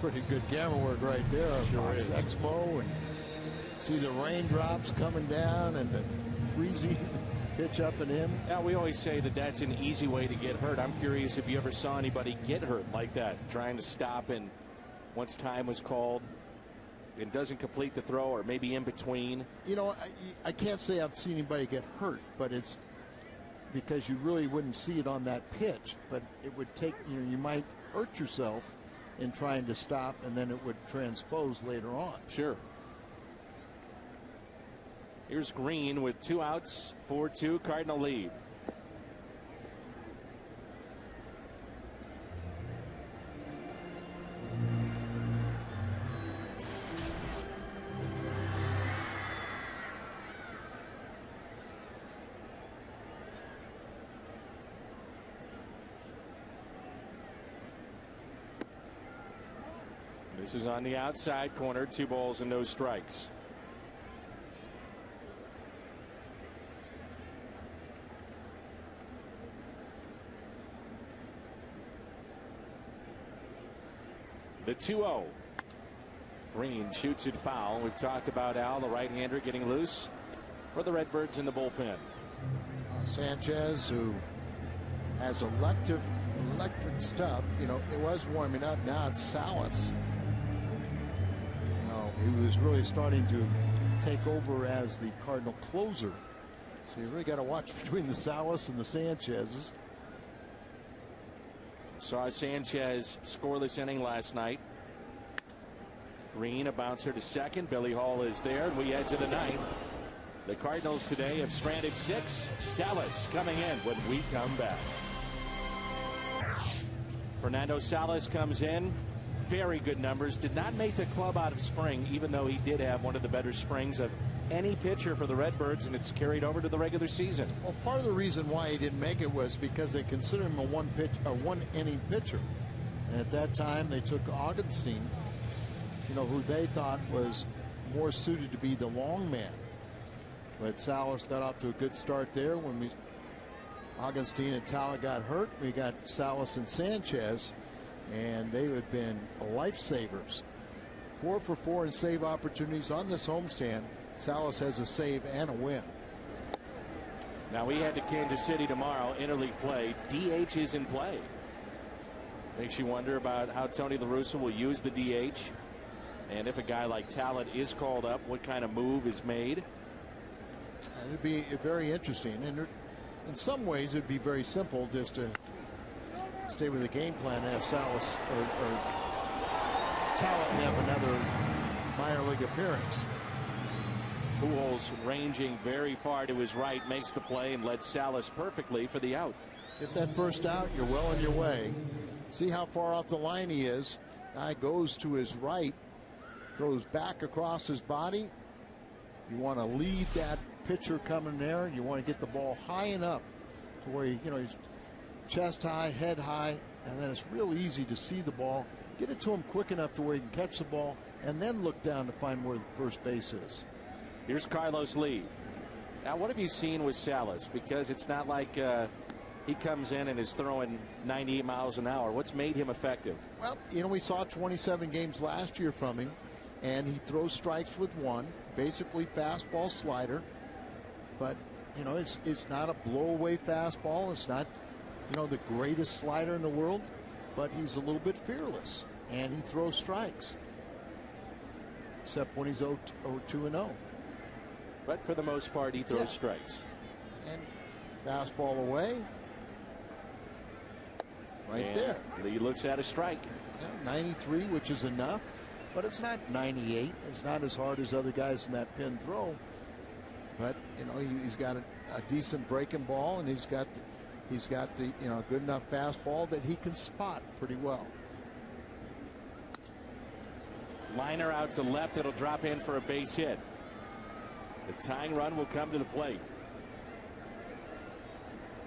Pretty good camera work right there on Fox Expo, and see the raindrops coming down and the freezing pitch up and in. Now, we always say that that's an easy way to get hurt. I'm curious if you ever saw anybody get hurt like that, trying to stop, and once time was called and doesn't complete the throw, or maybe in between. You know, I can't say I've seen anybody get hurt, but it's because you really wouldn't see it on that pitch, but it would take, you might hurt yourself in trying to stop, and then it would transpose later on. Sure. Here's Green with 2 outs, 4-2 Cardinal lead. This is on the outside corner. 2 balls and no strikes. The 2-0. Green shoots it foul. We've talked about Al, the right-hander, getting loose for the Redbirds in the bullpen. Sanchez, who has electric stuff. You know, it was warming up. Now it's Salas. You know, he was really starting to take over as the Cardinal closer. So you really got to watch between the Salas and the Sanchez's. Saw Sanchez scoreless inning last night. Green, a bouncer to second. Billy Hall is there, and we head to the ninth. The Cardinals today have stranded 6. Salas coming in when we come back. Fernando Salas comes in. Very good numbers. Did not make the club out of spring, even though he did have one of the better springs of any pitcher for the Redbirds, and it's carried over to the regular season. Well, part of the reason why he didn't make it was because they considered him a one inning pitcher. And at that time, they took Augustine, you know, who they thought was more suited to be the long man. But Salas got off to a good start there. When Augustine and Tala got hurt, we got Salas and Sanchez, and they have been lifesavers. 4 for 4 in save opportunities on this homestand. Salas has a save and a win. Now we head to Kansas City tomorrow, interleague play. DH is in play. Makes you wonder about how Tony La Russa will use the DH, and if a guy like Talent is called up, what kind of move is made. And it'd be very interesting, and in some ways it'd be very simple just to stay with the game plan and have Salas or Talent have another minor league appearance. Pujols ranging very far to his right makes the play and led Salas perfectly for the out. Get that first out, you're well on your way. See how far off the line he is. Guy goes to his right, throws back across his body. You want to lead that pitcher coming there. You want to get the ball high enough to where he's chest high, head high, and then it's real easy to see the ball. Get it to him quick enough to where he can catch the ball and then look down to find where the first base is. Here's Carlos Lee. Now, what have you seen with Salas? Because it's not like he comes in and is throwing 98 miles an hour. What's made him effective? Well, we saw 27 games last year from him, and he throws strikes with one, basically fastball slider. But, it's not a blow-away fastball. It's not, the greatest slider in the world, but he's a little bit fearless, and he throws strikes, except when he's 0-2-0. But for the most part, he throws strikes. And fastball away. Right there. Lee looks at a strike. 93, which is enough, but it's not 98. It's not as hard as other guys in that pin throw. But he's got a decent breaking ball, and he's got the good enough fastball that he can spot pretty well. Liner out to left. It'll drop in for a base hit. The tying run will come to the plate.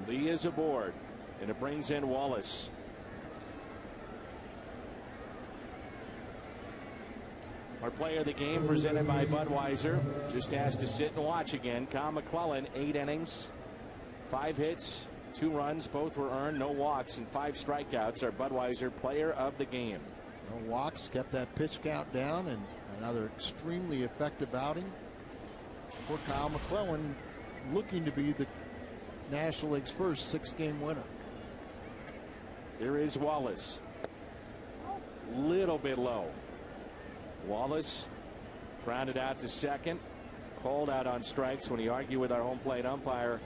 Lee is aboard, and it brings in Wallace. Our player of the game presented by Budweiser. Just asked to sit and watch again. Kyle McClellan, 8 innings, 5 hits, 2 runs. Both were earned. No walks and 5 strikeouts. Our Budweiser player of the game. No walks, kept that pitch count down, and another extremely effective outing for Kyle McClellan, looking to be the National League's first 6-game winner. Here is Wallace. Little bit low. Wallace grounded out to second. Called out on strikes when he argued with our home plate umpire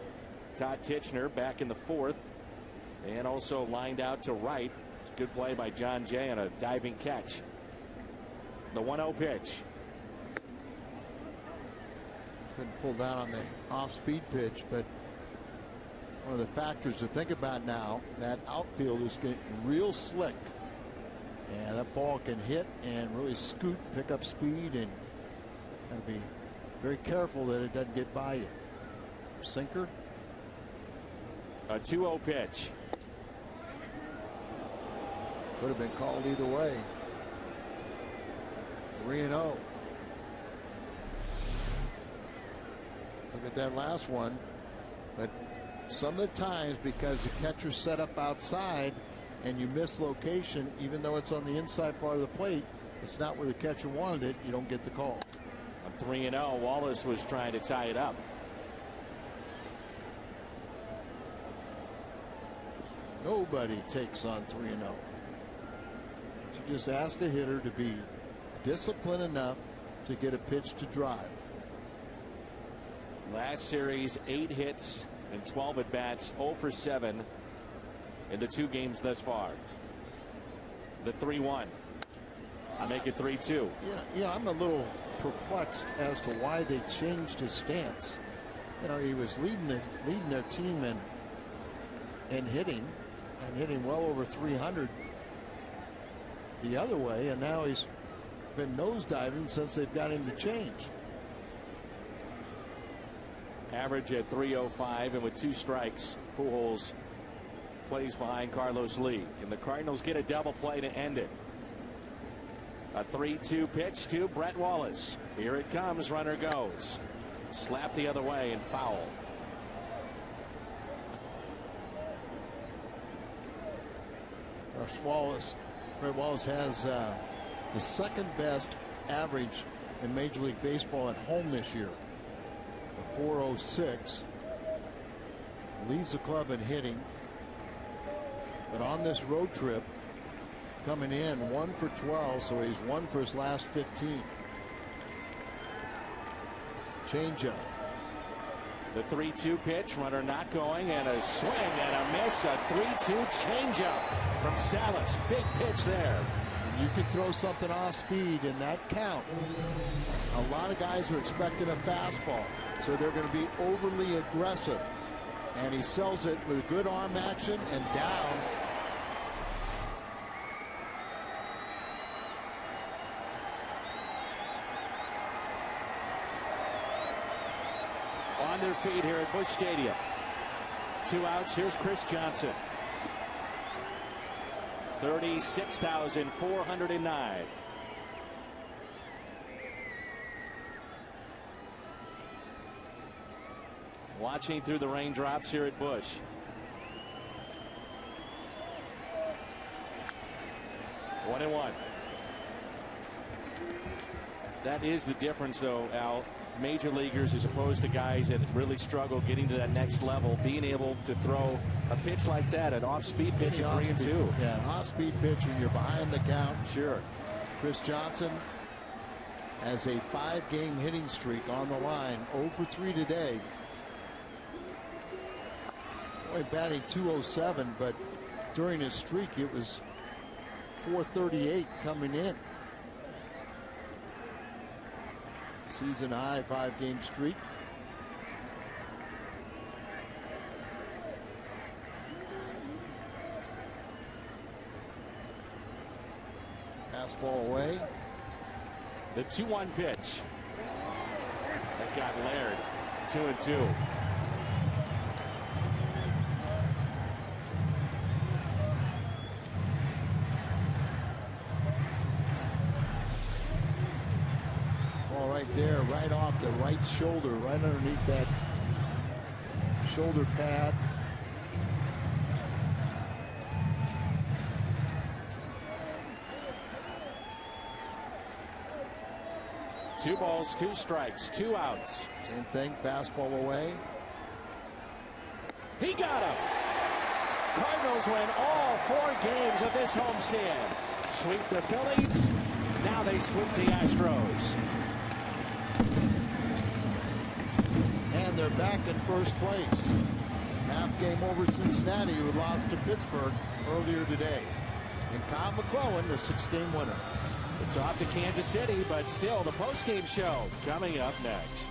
Todd Titchener back in the 4th. And also lined out to right. Good play by John Jay on a diving catch. The 1-0 pitch. Couldn't pull down on the off-speed pitch, but one of the factors to think about now, that outfield is getting real slick, and that ball can hit and really scoot, pick up speed, and got to be very careful that it doesn't get by you. Sinker. A 2-0 pitch. Could have been called either way. 3-0. Look at that last one. But some of the times, because the catcher's set up outside and you miss location, even though it's on the inside part of the plate, it's not where the catcher wanted it, you don't get the call. On 3-0, Wallace was trying to tie it up. Nobody takes on 3-0. You just ask a hitter to be disciplined enough to get a pitch to drive. Last series, 8 hits and 12 at bats, 0 for 7 in the 2 games thus far. The 3-1. Make it 3-2. Yeah, I'm a little perplexed as to why they changed his stance. You know, he was leading their team in hitting, and hitting well over 300 the other way, and now he's been nosediving since they've got him to change. Average at 305, and with 2 strikes, Pujols plays behind Carlos Lee. Can the Cardinals get a double play to end it? A 3-2 pitch to Brett Wallace. Here it comes. Runner goes. Slap the other way and foul. Brett Wallace has the second best average in Major League Baseball at home this year. 406. Leads the club in hitting. But on this road trip, coming in 1 for 12, so he's 1 for his last 15. Changeup. The 3-2 pitch, runner not going, and a swing and a miss. A 3-2 changeup from Salas. Big pitch there. You can throw something off speed in that count. A lot of guys are expecting a fastball, so they're going to be overly aggressive. And he sells it with good arm action and down. On their feet here at Busch Stadium. 2 outs. Here's Chris Johnson. 36,409. Watching through the raindrops here at Busch. One and one. That is the difference, though, Al. Major leaguers, as opposed to guys that really struggle getting to that next level, being able to throw a pitch like that, an off-speed pitch at 3-2. Yeah, an off-speed pitch when you're behind the count. Sure. Chris Johnson has a 5-game hitting streak on the line. 0 for 3 today. Only batting .207, but during his streak it was .438 coming in. Season high 5-game streak. Fastball away. The 2-1 pitch. That got Laird. 2-2. Right there, right off the right shoulder, right underneath that shoulder pad. Two balls, 2 strikes, 2 outs. Same thing, fastball away. He got him. Cardinals win all 4 games of this homestand. Sweep the Phillies. Now they sweep the Astros. And they're back in first place. Half game over Cincinnati, who lost to Pittsburgh earlier today. And Kyle McClellan, the 6-game winner. It's off to Kansas City, but still the postgame show coming up next.